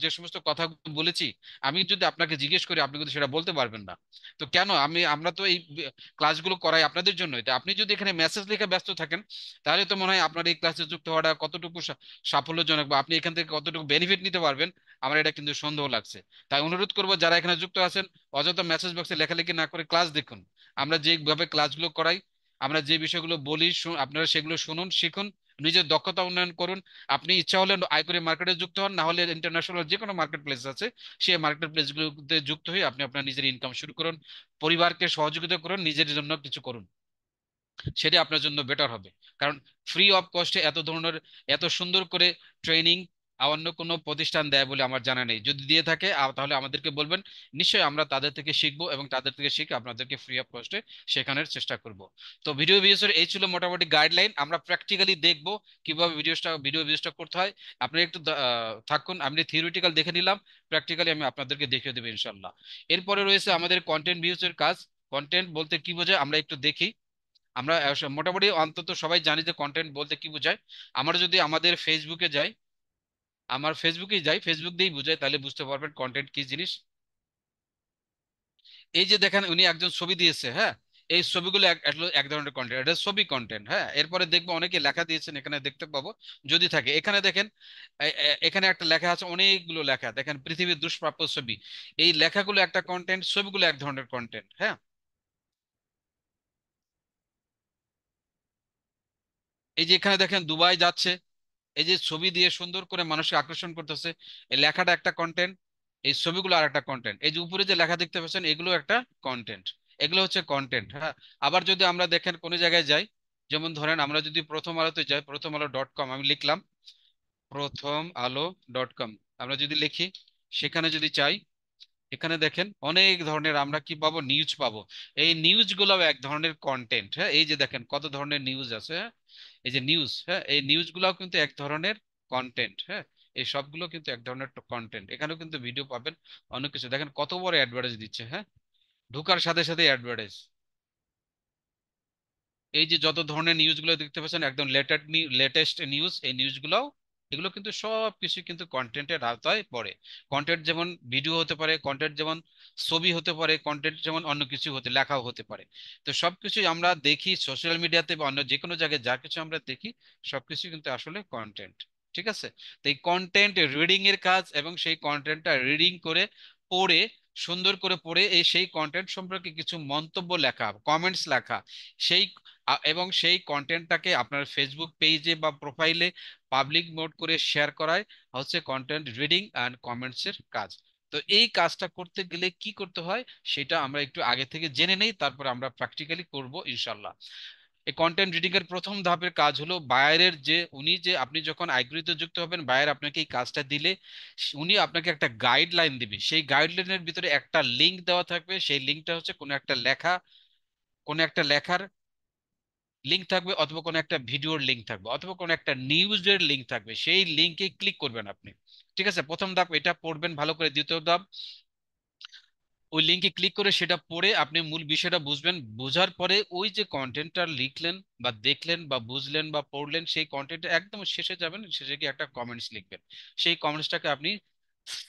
যে সমস্ত কথা বলেছি, আমি যদি আপনাকে জিজ্ঞেস করি আপনি কিন্তু সেটা বলতে পারবেন না। তো কেন আমরা তো এই ক্লাসগুলো করাই আপনাদের জন্যই। তো আপনি যদি এখানে মেসেজ লিখে ব্যস্ত থাকেন, তাহলে তো মনে হয় আপনার এই ক্লাসে যুক্ত হওয়াটা কতটুকু সাফল্যজনক বা আপনি এখান থেকে কতটুকু বেনিফিট নিতে পারবেন, আমার এটা কিন্তু সন্দেহ লাগছে। তাই অনুরোধ করবো যারা এখানে যুক্ত আছেন, অযথা মেসেজ বক্সে লেখালেখি না করে ক্লাস দেখুন। আমরা যেভাবে ক্লাসগুলো করাই, আমরা যে বিষয়গুলো বলি, আপনারা সেগুলো শুনুন, শিখুন, নিজের দক্ষতা উন্নয়ন করুন। আপনি ইচ্ছা হলে আইকরি মার্কেটে যুক্ত হন, না হলে ইন্টারন্যাশনাল যে কোনো মার্কেট প্লেস আছে সেই মার্কেট প্লেসগুলোতে যুক্ত হয়ে আপনি আপনার নিজের ইনকাম শুরু করুন। পরিবারকে সহযোগিতা করুন, নিজের জন্য কিছু করুন, সেটা আপনার জন্য বেটার হবে। কারণ ফ্রি অফ কস্টে এত ধরনের, এত সুন্দর করে ট্রেনিং অন্য কোনো প্রতিষ্ঠান দেয় বলে আমার জানা নেই। যদি দিয়ে থাকে তাহলে আমাদেরকে বলবেন, নিশ্চয়ই আমরা তাদের থেকে শিখবো এবং তাদের থেকে শিখে আপনাদেরকে ফ্রি অফ কস্টে শেখানোর চেষ্টা করব। তো ভিডিও ভিউসের এই ছিল মোটামুটি গাইডলাইন। আমরা প্র্যাকটিক্যালি দেখবো কিভাবে ভিডিও ভিউসটা করতে হয়। আপনি একটু থাকুন, আমি থিওরিটিক্যাল দেখে নিলাম, প্র্যাকটিক্যালি আমি আপনাদেরকে দেখিয়ে দেবো ইনশাল্লাহ। এরপরে রয়েছে আমাদের কন্টেন্ট ভিউসের কাজ। কন্টেন্ট বলতে কি বোঝায় আমরা একটু দেখি। আমরা মোটামুটি অন্তত সবাই জানি যে কন্টেন্ট বলতে কি বোঝায়। আমরা যদি আমাদের ফেসবুকে যাই, আমার ফেসবুকেই যাই, ফেসবুক দিয়েই বোঝায়, তাহলে বুঝতে পারবেন কন্টেন্ট কি জিনিস। এই যে দেখেন উনি একজন ছবি দিয়েছে, হ্যাঁ, এই ছবিগুলো এক ধরনের কন্টেন্ট, এটা ছবি কন্টেন্ট। হ্যাঁ, এরপরে দেখবো অনেকে লেখা দিয়েছেন, এখানে দেখতে পাবো যদি থাকে। এখানে দেখেন এখানে একটা লেখা আছে, অনেকগুলো লেখা দেখেন, পৃথিবীর দুষ্প্রাপ্য ছবি। এই লেখাগুলো একটা কন্টেন্ট, ছবিগুলো এক ধরনের কন্টেন্ট। হ্যাঁ, এই যে এখানে দেখেন দুবাই যাচ্ছে, এই যে ছবি দিয়ে সুন্দর করে মানুষকে আকর্ষণ করতেছে, এই লেখাটা একটা কন্টেন্ট, এই ছবিগুলো আর একটা কন্টেন্ট। এই যে উপরে যে লেখা দেখতে পাচ্ছেন এগুলো একটা কন্টেন্ট, এগুলো হচ্ছে কন্টেন্ট। হ্যাঁ, আবার যদি আমরা দেখেন কোনো জায়গায় যাই, যেমন ধরেন আমরা যদি প্রথম আলোতে যাই, প্রথম আলো.com আমি লিখলাম, প্রথম আলো.com আমরা যদি লিখি, সেখানে যদি চাই, এখানে দেখেন অনেক ধরনের আমরা কি পাবো, নিউজ পাবো। এই নিউজ গুলো এক ধরনের কন্টেন্ট। হ্যাঁ, এই যে দেখেন কত ধরনের নিউজ আছে। হ্যাঁ, এই যে নিউজ, হ্যাঁ, এই নিউজ গুলাও কিন্তু এক ধরনের কন্টেন্ট। হ্যাঁ, এই সবগুলো কিন্তু এক ধরনের কন্টেন্ট। এখানেও কিন্তু ভিডিও পাবেন, অনেক কিছু দেখেন কত বড় অ্যাডভার্টাইজ দিচ্ছে। হ্যাঁ, ঢুকার সাথে সাথে অ্যাডভার্টাইজ। এই যে যত ধরনের নিউজগুলো দেখতে পাচ্ছেন একদম লেটেস্ট নিউজ, এই নিউজগুলো, এগুলো কিন্তু সব কিছু কিন্তু কন্টেন্টের আওতায় পড়ে। কন্টেন্ট যেমন ভিডিও হতে পারে, কন্টেন্ট যেমন ছবি হতে পারে, কন্টেন্ট যেমন অন্য কিছু লেখাও হতে পারে। তো সবকিছুই আমরা দেখি সোশ্যাল মিডিয়াতে বা অন্য যে কোনো জায়গায়, যা কিছু আমরা দেখি সবকিছু কিন্তু আসলে কন্টেন্ট। ঠিক আছে? তো এই কন্টেন্ট রিডিং এর কাজ, এবং সেই কন্টেন্টটা রিডিং করে, পড়ে, সুন্দর করে পড়ে এই সেই কন্টেন্ট সম্পর্কে কিছু মন্তব্য লেখা, কমেন্টস লেখা, সেই এবং সেই কন্টেন্টটাকে আপনার ফেসবুক পেজে বা প্রোফাইলে পাবলিক মোড করে শেয়ার করায় হচ্ছে কন্টেন্ট রিডিং অ্যান্ড কমেন্টস এর কাজ। তো এই কাজটা করতে গেলে কি করতে হয় সেটা আমরা একটু আগে থেকে জেনে নেই, তারপর আমরা প্র্যাকটিক্যালি করব ইনশাল্লাহ। এই কন্টেন্ট রিডিং এর প্রথম ধাপের কাজ হলো বায়ারের যে উনি যে আপনি যখন আইগ্রিতে যুক্ত হবেন, বায়ার আপনাকে এই কাজটা দিলে উনি আপনাকে একটা গাইডলাইন দিবে। সেই গাইডলাইনের ভিতরে একটা লিংক দেওয়া থাকবে, সেই লিংকটা হচ্ছে কোনো একটা লেখার লিংক থাকবে, অথবা কোনো একটা ভিডিওর লিংক থাকবে, অথবা কোনো একটা নিউজের লিংক থাকবে, সেই লিংকে ক্লিক করবেন আপনি। ঠিক আছে, প্রথম ধাপ এটা পড়বেন ভালো করে। দ্বিতীয় ধাপ, ওই লিঙ্কে ক্লিক করে সেটা পড়ে আপনি মূল বিষয়টা বুঝবেন। বোঝার পরে ওই যে কন্টেন্টটা লিখলেন বা দেখলেন বা বুঝলেন বা পড়লেন, সেই কন্টেন্ট একদম শেষে যাবেন, শেষে গিয়ে একটা কমেন্টস লিখবেন। সেই কমেন্টসটাকে আপনি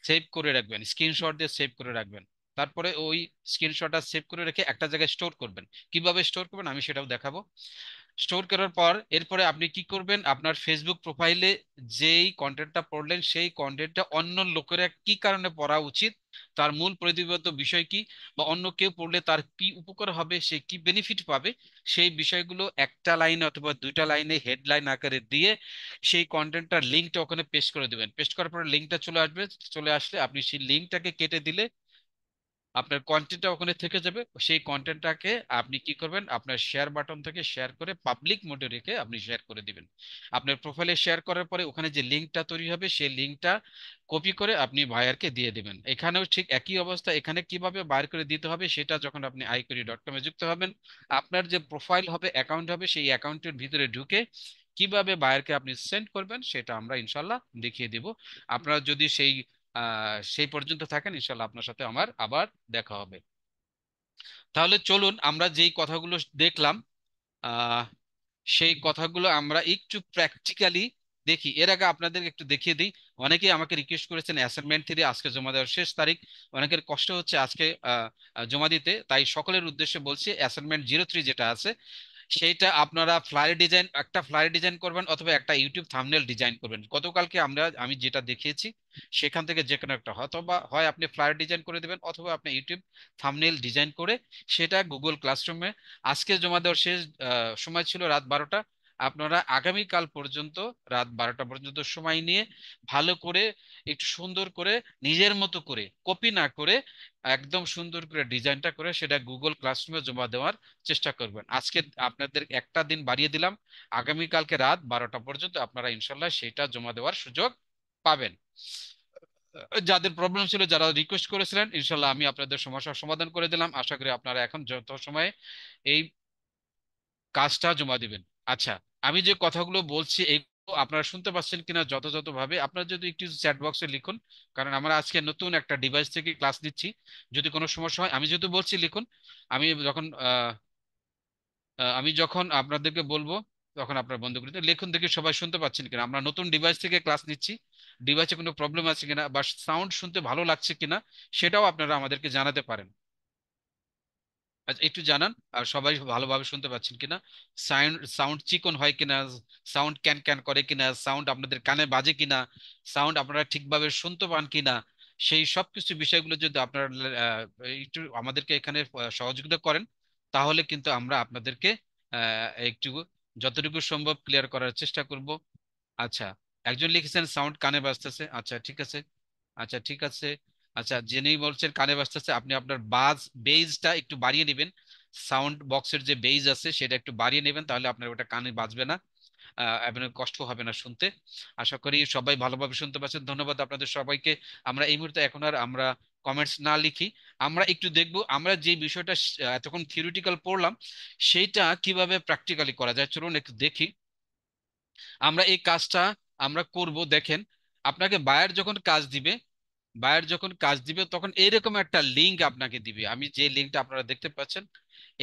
সেভ করে রাখবেন, স্ক্রিনশট দিয়ে সেভ করে রাখবেন। তারপরে ওই স্ক্রিনশটটা সেভ করে রেখে একটা জায়গায় স্টোর করবেন। কিভাবে স্টোর করবেন আমি সেটাও দেখাবো। স্টোর করার পর এরপরে আপনি কি করবেন, আপনার ফেসবুক প্রোফাইলে যেই কন্টেন্টটা পড়লেন সেই কন্টেন্টটা অন্য লোকেরা কি কারণে পড়া উচিত, তার মূল প্রতিপাদ্য বিষয় কি, বা অন্য কেউ পড়লে তার কি উপকার হবে, সে কি বেনিফিট পাবে, সেই বিষয়গুলো একটা লাইনে অথবা দুইটা লাইনে হেডলাইন আকারে দিয়ে সেই কন্টেন্টটার লিঙ্কটা ওখানে পেস্ট করে দেবেন। পেস্ট করার পরে লিঙ্কটা চলে আসবে। চলে আসলে আপনি সেই লিঙ্কটাকে কেটে দিলে আপনার কন্টেন্টটা ওখানে থেকে যাবে। সেই কন্টেন্টটাকে আপনি কি করবেন, আপনার শেয়ার বাটন থেকে শেয়ার করে পাবলিক মোডে রেখে আপনি শেয়ার করে দিবেন। আপনার প্রোফাইলে শেয়ার করার পরে ওখানে যে লিঙ্কটা তৈরি হবে সেই লিঙ্কটা কপি করে আপনি ভাইয়ারকে দিয়ে দিবেন। এখানেও ঠিক একই অবস্থা। এখানে কিভাবে বাইর করে দিতে হবে সেটা যখন আপনি iquery.com এ যুক্ত হবেন, আপনার যে প্রোফাইল হবে, অ্যাকাউন্ট হবে, সেই অ্যাকাউন্টের ভিতরে ঢুকে কিভাবে বায়ারকে আপনি সেন্ড করবেন সেটা আমরা ইনশাল্লাহ দেখিয়ে দিব। আপনারা যদি সেই পর্যন্ত থাকেন, ইনশাল্লাহ আপনার সাথে আমার আবার দেখা হবে। তাহলে চলুন আমরা যেই কথাগুলো দেখলাম, আহ সেই কথাগুলো আমরা একটু প্র্যাকটিক্যালি দেখি। এর আগে আপনাদের একটু দেখিয়ে দিই। অনেকেই আমাকে রিকোয়েস্ট করেছেন অ্যাসাইনমেন্ট 3 আজকে জমা দেওয়ার শেষ তারিখ। অনেকের কষ্ট হচ্ছে আজকে জমা দিতে, তাই সকলের উদ্দেশ্যে বলছি অ্যাসাইনমেন্ট 03 যেটা আছে সেইটা আপনারা একটা ফ্লায়ার ডিজাইন করবেন অথবা একটা ইউটিউব থাম্বনেল ডিজাইন করবেন। গতকালকে আমি যেটা দেখিয়েছি সেখান থেকে যে কোনো একটা, অথবা হয় আপনি ফ্লায়ার ডিজাইন করে দেবেন অথবা আপনি ইউটিউব থাম্বনেল ডিজাইন করে সেটা গুগল ক্লাসরুমে, আজকে জমা দেওয়ার শেষ সময় ছিল রাত 12টা। আপনারা আগামীকাল পর্যন্ত রাত 12টা পর্যন্ত সময় নিয়ে ভালো করে একটু সুন্দর করে নিজের মতো করে, কপি না করে, একদম সুন্দর করে ডিজাইনটা করে সেটা গুগল ক্লাসরুমে জমা দেওয়ার চেষ্টা করবেন। আজকে আপনাদের একটা দিন বাড়িয়ে দিলাম, আগামীকালকে রাত 12টা পর্যন্ত আপনারা ইনশাল্লাহ সেটা জমা দেওয়ার সুযোগ পাবেন। যাদের প্রবলেম ছিল, যারা রিকোয়েস্ট করেছিলেন, ইনশাল্লাহ আমি আপনাদের সমস্যার সমাধান করে দিলাম। আশা করি আপনারা এখন যত সময়ে এই কাজটা জমা দিবেন। আচ্ছা, আমি যে কথাগুলো বলছি এগুলো আপনারা শুনতে পাচ্ছেন কিনা যথাযথ ভাবে, আপনারা যদি একটু চ্যাট বক্সে লিখুন। কারণ আমরা আজকে নতুন একটা ডিভাইস থেকে ক্লাস নিচ্ছি। যদি কোনো সমস্যা হয়, আমি যেহেতু বলছি লিখুন, আমি যখন আমি যখন আপনাদেরকে বলবো তখন আপনার বন্ধ করে দিন। লিখুন দেখি সবাই শুনতে পাচ্ছেন কিনা, আমরা নতুন ডিভাইস থেকে ক্লাস নিচ্ছি, ডিভাইসে কোনো প্রবলেম আছে কিনা বা সাউন্ড শুনতে ভালো লাগছে কিনা সেটাও আপনারা আমাদেরকে জানাতে পারেন। আচ্ছা, একটু জানান আর সবাই ভালোভাবে শুনতে পাচ্ছেন কিনা, সাউন্ড সাউন্ড চিকন হয় কিনা, সাউন্ড ক্যান ক্যান করে কিনা, সাউন্ড আপনাদের কানে বাজে কিনা, সাউন্ড আপনারা ঠিকভাবে শুনতে পান কিনা, সেই সব কিছু বিষয়গুলো যদি আপনারা একটু আমাদেরকে এখানে সহযোগিতা করেন, তাহলে কিন্তু আমরা আপনাদেরকে একটু যতটুকু সম্ভব ক্লিয়ার করার চেষ্টা করব। আচ্ছা, একজন লিখেছেন সাউন্ড কানে বাজতেছে। আচ্ছা ঠিক আছে, আচ্ছা ঠিক আছে। আচ্ছা, যিনি বলছেন কানে বাজতেছে, আপনি আপনার বেজটা একটু বাড়িয়ে নেবেন। সাউন্ড বক্সের যে বেজ আছে সেটা একটু বাড়িয়ে নেবেন, তাহলে আপনার ওটা কানে বাজবে না, আপনার কষ্ট হবে না শুনতে। আশা করি সবাই ভালোভাবে শুনতে পাচ্ছেন। ধন্যবাদ আপনাদের সবাইকে। আমরা এই মুহূর্তে এখন আর আমরা কমেন্টস না লিখি, আমরা একটু দেখব আমরা যে বিষয়টা এতক্ষণ থিওরিটিক্যাল পড়লাম সেইটা কিভাবে প্র্যাকটিক্যালি করা যায়। চলুন একটু দেখি। আমরা এই কাজটা আমরা করব। দেখেন, আপনাকে বায়ার যখন কাজ দিবে তখন এইরকম একটা লিংক আপনাকে দিবে। আমি যে লিংকটা আপনারা দেখতে পাচ্ছেন,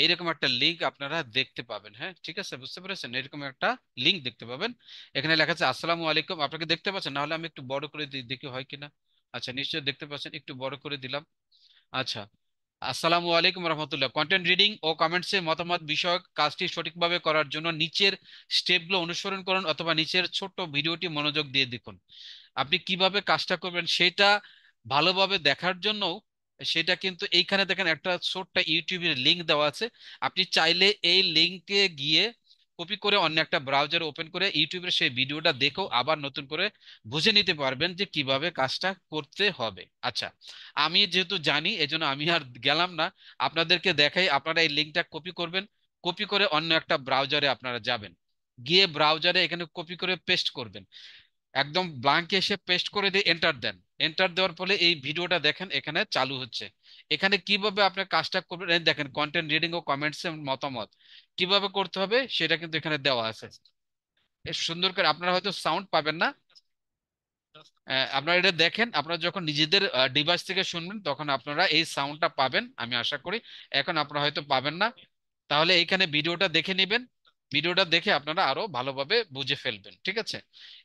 এইরকম একটা লিংক আপনারা দেখতে পাবেন। হ্যাঁ ঠিক আছে, বুঝতে পেরেছেন? এরকম একটা লিংক দেখতে পাবেন। এখানে লেখা আছে আসসালামু আলাইকুম। আপনাকে দেখতে পাচ্ছেন? না হলে আমি একটু বড় করে দিই, দেখি হয় কিনা। আচ্ছা, নিশ্চয়ই দেখতে পাচ্ছেন, একটু বড় করে দিলাম। আচ্ছা, আসসালামু আলাইকুম রহমতুল্লাহ। কন্টেন্ট রিডিং ও কমেন্টসে মতামত বিষয়ক কাজটি সঠিকভাবে করার জন্য নিচের স্টেপগুলো অনুসরণ করুন অথবা নিচের ছোট্ট ভিডিওটি মনোযোগ দিয়ে দেখুন। আপনি কিভাবে কাজটা করবেন সেটা ভালোভাবে দেখার জন্য সেটা কিন্তু এইখানে দেখেন একটা ছোট্ট ইউটিউবের লিংক দেওয়া আছে। আপনি চাইলে এই লিংকে গিয়ে কপি করে অন্য একটা ব্রাউজার ওপেন করে ইউটিউবের সেই ভিডিওটা দেখেও আবার নতুন করে বুঝে নিতে পারবেন যে কিভাবে কাজটা করতে হবে। আচ্ছা, আমি যেহেতু জানি এজন্য আমি আর গেলাম না, আপনাদেরকে দেখাই। আপনারা এই লিংকটা কপি করবেন, কপি করে অন্য একটা ব্রাউজারে আপনারা যাবেন, গিয়ে ব্রাউজারে এখানে কপি করে পেস্ট করবেন। একদম ব্লাঙ্কে এসে পেস্ট করে দিয়ে এন্টার দেন। এন্টার দেওয়ার ফলে এই ভিডিওটা দেখেন এখানে চালু হচ্ছে। এখানে কিভাবে আপনি কাজটা করবেন এই দেখেন, কন্টেন্ট রিডিং ও কমেন্টস এর মতামত কিভাবে করতে হবে সেটা কিন্তু এখানে দেওয়া আছে। সুন্দর করে আপনারা হয়তো সাউন্ড পাবেন না। আপনারা এটা দেখেন, আপনারা যখন নিজেদের ডিভাইস থেকে শুনবেন তখন আপনারা এই সাউন্ডটা পাবেন আমি আশা করি। এখন আপনারা হয়তো পাবেন না, তাহলে এইখানে ভিডিওটা দেখে নেবেন। ভিডিওটা দেখে আপনারা আরো ভালোভাবে বুঝে ফেলবেন, ঠিক আছে?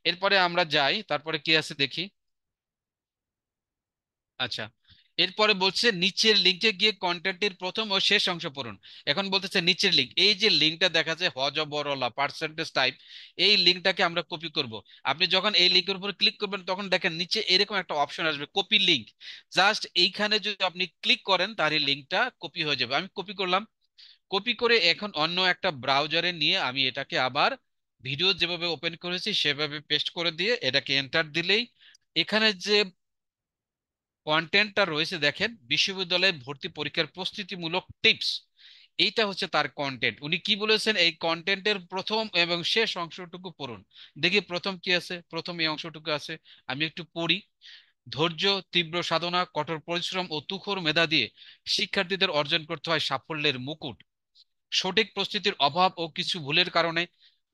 এরপরে আমরা যাই, তারপরে কি আছে দেখি। আচ্ছা, এরপরে বলছে নিচের লিঙ্কে গিয়ে কন্টেন্টের প্রথম ও শেষ অংশ পড়ুন। এখন বলতেছে নিচের লিঙ্ক, এই যে লিঙ্কটা দেখা যায় হজবরলা পার্সেন্টেজ টাইপ, এই লিঙ্কটাকে আমরা কপি করব। আপনি যখন এই লিঙ্কের উপর ক্লিক করবেন তখন দেখেন নিচে এরকম একটা অপশন আসবে কপি লিঙ্ক। জাস্ট এইখানে যদি আপনি ক্লিক করেন তাহলে লিঙ্কটা কপি হয়ে যাবে। আমি কপি করলাম। কপি করে এখন অন্য একটা ব্রাউজারে নিয়ে আমি এটাকে আবার ভিডিও যেভাবে ওপেন করেছি সেভাবে পেস্ট করে দিয়ে এটাকে এন্টার দিলেই এখানে যে কন্টেন্টটা রয়েছে দেখেন, বিশ্ববিদ্যালয়ে ভর্তি পরীক্ষার প্রস্তুতিমূলক টিপস, এইটা হচ্ছে তার কন্টেন্ট। উনি কি বলেছেন, এই কন্টেন্টের প্রথম এবং শেষ অংশটুকু পড়ুন। দেখি প্রথম কি আছে, প্রথম এই অংশটুকু আছে, আমি একটু পড়ি। ধৈর্য, তীব্র সাধনা, কঠোর পরিশ্রম ও তুখর মেধা দিয়ে শিক্ষার্থীদের অর্জন করতে হয় সাফল্যের মুকুট। সঠিক প্রস্তুতির অভাব ও কিছু ভুলের কারণে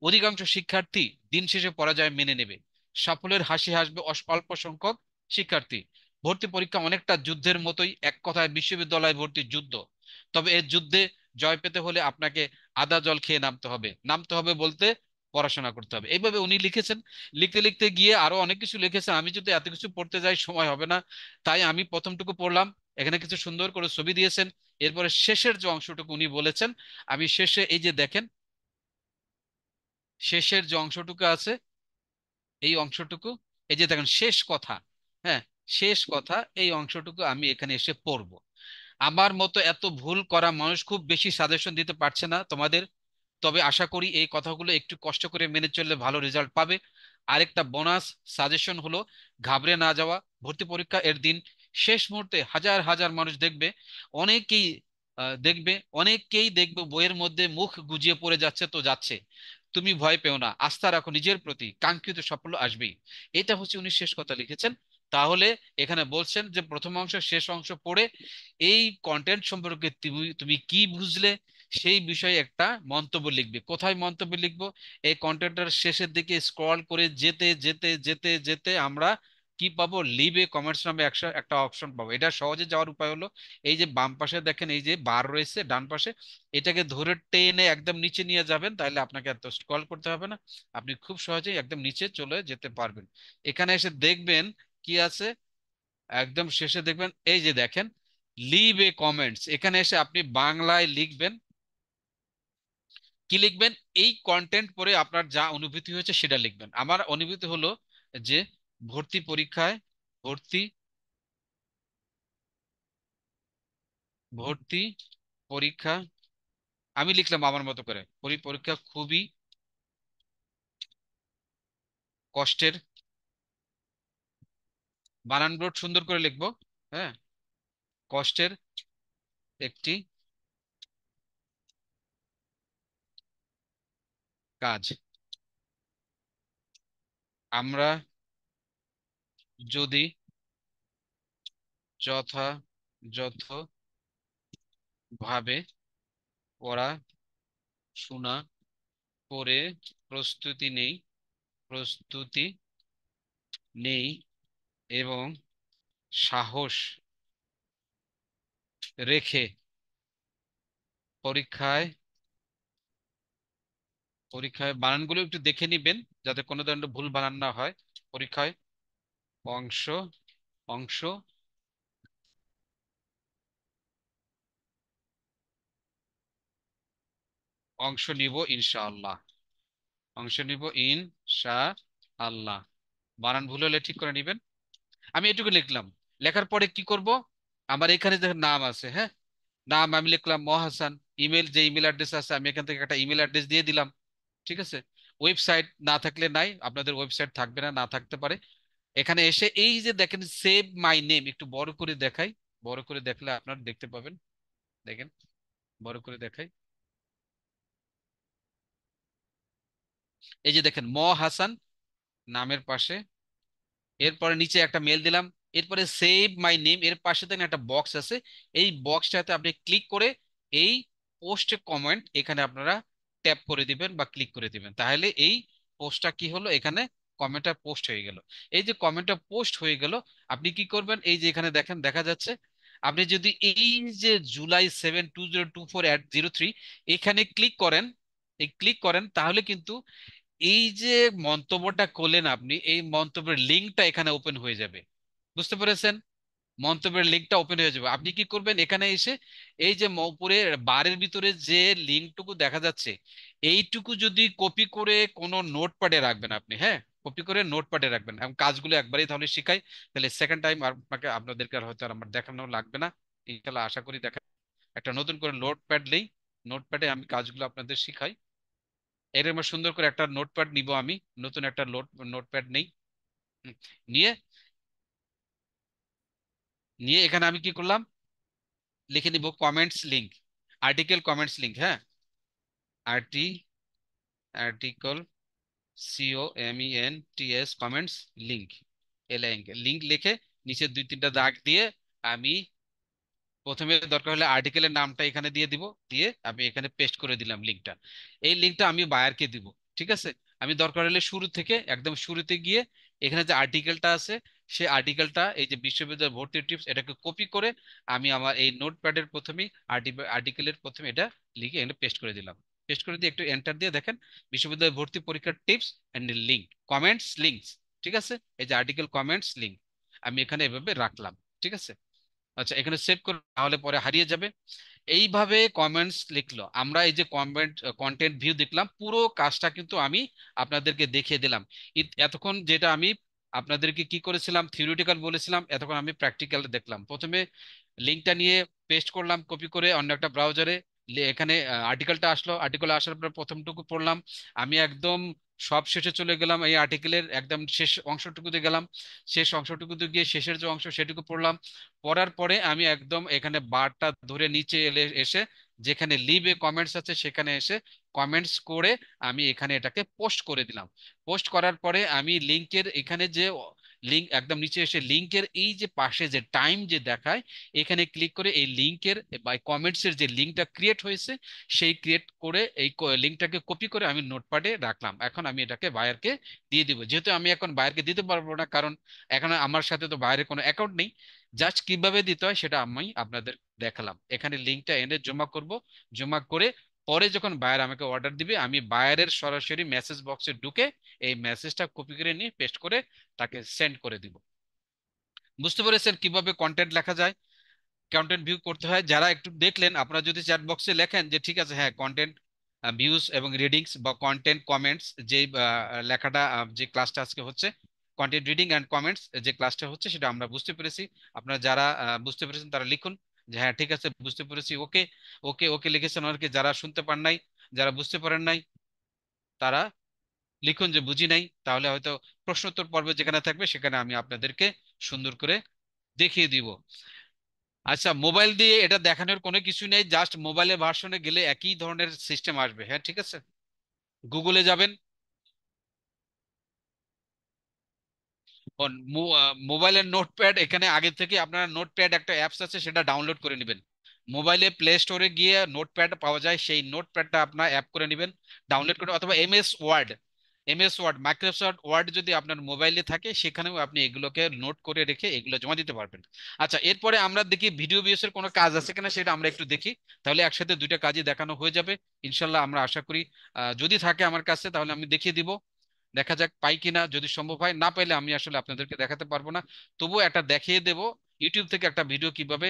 অধিকাংশ শিক্ষার্থী দিন শেষে পরাজয় মেনে নেবে। সাফল্যের হাসি হাসবে অল্প সংখ্যক শিক্ষার্থী। ভর্তি পরীক্ষা অনেকটা যুদ্ধের মতোই, এক কথায় বিশ্ববিদ্যালয় ভর্তি যুদ্ধ। তবে এই যুদ্ধে জয় পেতে হলে আপনাকে আদা জল খেয়ে নামতে হবে। নামতে হবে বলতে পড়াশোনা করতে হবে, এইভাবে উনি লিখেছেন। লিখতে লিখতে গিয়ে আরো অনেক কিছু লিখেছেন, আমি যদি এত কিছু পড়তে যাই সময় হবে না, তাই আমি প্রথমটুকু পড়লাম। এখানে কিছু সুন্দর করে ছবি দিয়েছেন। এরপরে শেষের যে অংশটুকু উনি বলেছেন, আমি শেষে এই যে দেখেন, শেষের যে অংশটুকু আছে এই অংশটুকু, এই যে দেখেন শেষ কথা, হ্যাঁ, শেষ কথা, এই অংশটুকু আমি এখানে এসে পড়বো। আমার মতো এত ভুল করা মানুষ খুব বেশি সাজেশন দিতে পারছে না তোমাদের। তবে আশা করি এই কথাগুলো একটু কষ্ট করে মেনে চললে ভালো রেজাল্ট পাবে। আরেকটা বোনাস সাজেশন হলো, ঘাবড়ে না যাওয়া। ভর্তি পরীক্ষা এর দিন শেষ মুহূর্তে হাজার হাজার মানুষ দেখবে, অনেকেই দেখবে বইয়ের মধ্যে মুখ গুজিয়ে পড়ে যাচ্ছে তো যাচ্ছে। তুমি ভয় পেও না, আস্থা রাখো নিজের প্রতি, কাঙ্ক্ষিত সাফল্য আসবেই। এটা হচ্ছে উনি শেষ কথা লিখেছেন। তাহলে এখানে বলছেন যে প্রথম অংশ শেষ অংশ পড়ে এই কন্টেন্ট সম্পর্কে তুমি তুমি কি বুঝলে সেই বিষয়ে একটা মন্তব্য লিখবে। কোথায় মন্তব্য লিখবো? এই কন্টেন্টের শেষের দিকে স্ক্রল করে যেতে যেতে যেতে যেতে আমরা কি পাবো, লিভ এ কমেন্টস নামে একটা অপশন পাবো। এটা সহজে যাওয়ার উপায় হলো, এই যে বাম পাশে দেখেন এই যে বার রয়েছে ডান পাশে, এটাকে ধরে টেনে একদম নিচে নিয়ে যাবেন, তাহলে আপনাকে এত স্ক্রল করতে হবে না। আপনি খুব সহজেই একদম নিচে চলে যেতে পারবেন। এখানে এসে দেখবেন কি আছে, একদম শেষে দেখবেন এই যে দেখেন লিভ এ কমেন্টস, এখানে এসে আপনি বাংলায় লিখবেন। কি লিখবেন? এই কন্টেন্ট পড়ে আপনার যা অনুভূতি হয়েছে সেটা লিখবেন। আমার অনুভূতি হলো যে ভর্তি পরীক্ষায় ভর্তি ভর্তি পরীক্ষা, আমি লিখলাম আমার মতো করে, পরীক্ষা খুবই কষ্টের। বানানগুলো সুন্দর করে লিখবো, হ্যাঁ, কষ্টের একটি কাজ। আমরা যদি যথাযথভাবে পড়াশোনা করে প্রস্তুতি নেই প্রস্তুতি নেই এবং সাহস রেখে পরীক্ষায় পরীক্ষায় বানানগুলো একটু দেখে নিবেন যাতে কোনো ধরনের ভুল বানান না হয়। পরীক্ষায় অংশ অংশ অংশ নিব ইনশাআল্লাহ। অংশ নিব ইনশাআল্লাহ। বানান ভুল হলে ঠিক করে নিবেন। আমি এটুকু লিখলাম। লেখার পরে কি করব, আমার এখানে যে নাম আছে, হ্যাঁ, নাম আমি লিখলাম মহাসান। ইমেল, যে ইমেল অ্যাড্রেস আছে আমি এখান থেকে একটা ইমেল অ্যাড্রেস দিয়ে দিলাম, ঠিক আছে? ওয়েবসাইট না থাকলে নাই, আপনাদের ওয়েবসাইট থাকবে না, না থাকতে পারে। এখানে এসে এই যে দেখেন সেভ মাই নেম, একটু বড় করে দেখাই, বড় করে দেখলে আপনারা দেখতে পাবেন। দেখেন, বড় করে দেখাই, এই যে দেখেন ম হাসান নামের পাশে, এরপরে নিচে একটা মেল দিলাম। এরপরে সেভ মাই নেম এর পাশে দেখেন একটা বক্স আছে, এই বক্সটাতে আপনি ক্লিক করে এই পোস্ট কমেন্ট এখানে আপনারা ট্যাপ করে দিবেন বা ক্লিক করে দিবেন, তাহলে এই পোস্টটা কি হলো এখানে কমেন্টটা পোস্ট হয়ে গেল। এই যে কমেন্টটা পোস্ট হয়ে গেল, আপনি কি করবেন, এই যে এখানে দেখেন দেখা যাচ্ছে, আপনি যদি এই যে July 7 2024 @03 এখানে ক্লিক করেন, এই ক্লিক করেন, তাহলে কিন্তু এই যে মন্তব্যটা করলেন আপনি, এই মন্তব্যের লিঙ্কটা এখানে ওপেন হয়ে যাবে। বুঝতে পেরেছেন? মন্তব্যের লিঙ্কটা ওপেন হয়ে যাবে। আপনি কি করবেন, এখানে এসে এই যে উপরে বারের ভিতরে যে লিঙ্কটুকু দেখা যাচ্ছে, এইটুকু যদি কপি করে কোনো নোটপ্যাডে রাখবেন আপনি, হ্যাঁ, কপি করে নোটপ্যাডে রাখবেন। এবং কাজগুলো একবারই তাহলে শিখাই, তাহলে সেকেন্ড টাইম আপনাকে আপনাদেরকে আর হয়তো আর আমার দেখানো লাগবে না। ইনশাল্লাহ আশা করি দেখা, একটা নতুন করে নোটপ্যাড নেই, নোটপ্যাডে আমি কাজগুলো আপনাদের শিখাই। এর আমার সুন্দর করে একটা নোটপ্যাড নিব আমি, নতুন একটা নোটপ্যাড নেই। হুম, নিয়ে নিয়ে এখানে আমি কি করলাম, লিখে নিব comments link, article comments link, হ্যাঁ, আরটি article COMENTS comments link, link link লিখে নিচে দুই তিনটা দাগ দিয়ে আমি প্রথমে দরকার হলে আর্টিকেলের নামটা এখানে দিয়ে দিব, দিয়ে আমি এখানে পেস্ট করে দিলাম লিংকটা। এই লিংকটা আমি বায়ারকে দিব। ঠিক আছে, আমি দরকার হলে শুরু থেকে একদম শুরুতে গিয়ে এখানে যে আর্টিকেলটা আছে, সেই আর্টিকেলটা, এই যে বিশ্ববিদ্যালয় ভর্তি টিপস, এটাকে কপি করে আমি আমার এই নোটপ্যাডের প্রথমেই আর্টিকেলের প্রথমে এটা লিখে এখানে পেস্ট করে দিলাম। পেস্ট করে দিয়ে একটু এন্টার দিয়ে দেখেন, বিশ্ববিদ্যালয় ভর্তি পরীক্ষার tips and link, comments links. ঠিক আছে, এই যে আর্টিকেল কমেন্টস লিংক আমি এখানে এভাবে রাখলাম। ঠিক আছে, আচ্ছা এখানে সেভ করে, তাহলে পরে হারিয়ে যাবে। এইভাবে কমেন্টস লিখলো, আমরা এই যে কন্টেন্ট ভিউ দেখলাম, পুরো কাজটা কিন্তু আমি আপনাদেরকে দেখিয়ে দিলাম। এতক্ষণ যেটা আমি আপনাদেরকে কি করেছিলাম, থিওরিটিক্যাল বলেছিলাম, এতক্ষণ আমি প্র্যাকটিক্যাল দেখলাম। প্রথমে লিঙ্কটা নিয়ে পেস্ট করলাম কপি করে অন্য একটা ব্রাউজারে, এখানে আর্টিকেলটা আসলো, আর্টিকেল আসার পর প্রথমটুকু পড়লাম, আমি একদম সব শেষে চলে গেলাম, এই আর্টিকেলের একদম শেষ অংশটুকুতে গেলাম, শেষ অংশটুকুতে গিয়ে শেষের যে অংশ সেটুকু পড়লাম। পড়ার পরে আমি একদম এখানে বারটা ধরে নিচে এসে যেখানে লিভে কমেন্টস আছে সেখানে এসে কমেন্টস করে আমি এখানে এটাকে পোস্ট করে দিলাম। পোস্ট করার পরে আমি লিংকের এখানে যে লিংক, একদম নিচে এসে লিংকের এই যে পাশে যে টাইম যে দেখায়, এখানে ক্লিক করে এই লিংকের বা কমেন্টস এর যে লিংকটা ক্রিয়েট হয়েছে, সেই ক্রিয়েট করে এই লিংকটাকে কপি করে আমি নোটপ্যাডে রাখলাম। এখন আমি এটাকে বায়ারকে দিয়ে দিব। যেহেতু আমি এখন বায়ারকে দিতে পারবো না, কারণ এখন আমার সাথে তো বাইরে কোনো অ্যাকাউন্ট নেই, জাস্ট কিভাবে দিতে হয় সেটা আমি আপনাদের দেখালাম। এখানে লিঙ্কটা এনে জমা করব, জমা করে পরে যখন বায়ার আমাকে অর্ডার দিবে, আমি বায়ারের সরাসরি মেসেজ বক্সে ঢুকে এই মেসেজটা কপি করে নিয়ে পেস্ট করে তাকে সেন্ড করে দিব। বুঝতে পেরেছেন কিভাবে কন্টেন্ট লেখা যায়, কন্টেন্ট ভিউ করতে হয়? যারা একটু দেখলেন, আপনারা যদি চ্যাট বক্সে লেখেন যে ঠিক আছে, হ্যাঁ, কন্টেন্ট ভিউজ এবং রিডিংস বা কন্টেন্ট কমেন্টস, যে লেখাটা যে ক্লাসটা আজকে হচ্ছে, কন্টেন্ট রিডিং অ্যান্ড কমেন্টস যে ক্লাসটা হচ্ছে, সেটা আমরা বুঝতে পেরেছি। আপনারা যারা বুঝতে পেরেছেন তারা লিখুন যে হ্যাঁ ঠিক আছে বুঝতে পেরেছি, ওকে ওকে ওকে লিখেছেন অনেকে। যারা শুনতে পান নাই, যারা বুঝতে পারেন নাই, তারা লিখুন যে বুঝি নাই। তাহলে হয়তো প্রশ্নোত্তর পর্বে যেখানে থাকবে সেখানে আমি আপনাদেরকে সুন্দর করে দেখিয়ে দিব। আচ্ছা, মোবাইল দিয়ে এটা দেখানোর কোনো কিছু নেই, জাস্ট মোবাইলের ভার্সনে গেলে একই ধরনের সিস্টেম আসবে। হ্যাঁ ঠিক আছে, গুগলে যাবেন, মোবাইলের নোটপ্যাড, এখানে আগে থেকে আপনারা নোটপ্যাড একটা অ্যাপস আছে সেটা ডাউনলোড করে নেবেন। মোবাইলে প্লে স্টোরে গিয়ে নোটপ্যাড পাওয়া যায়, সেই নোটপ্যাডটা আপনার অ্যাপ করে নেবেন, ডাউনলোড করে, অথবা এমএস ওয়ার্ড মাইক্রোসফট ওয়ার্ড যদি আপনার মোবাইলে থাকে, সেখানেও আপনি এগুলোকে নোট করে রেখে এগুলো জমা দিতে পারবেন। আচ্ছা, এরপরে আমরা দেখি ভিডিও বেস এর কোনো কাজ আছে কিনা, সেটা আমরা একটু দেখি। তাহলে একসাথে দুইটা কাজই দেখানো হয়ে যাবে ইনশাল্লাহ, আমরা আশা করি। যদি থাকে আমার কাছে তাহলে আমি দেখিয়ে দিব, দেখা যাক পাই কিনা। যদি সম্ভব হয়, না পাইলে আমি আসলে আপনাদেরকে দেখাতে পারবো না, তবুও একটা দেখিয়ে দেব। ইউটিউব থেকে একটা ভিডিও কিভাবে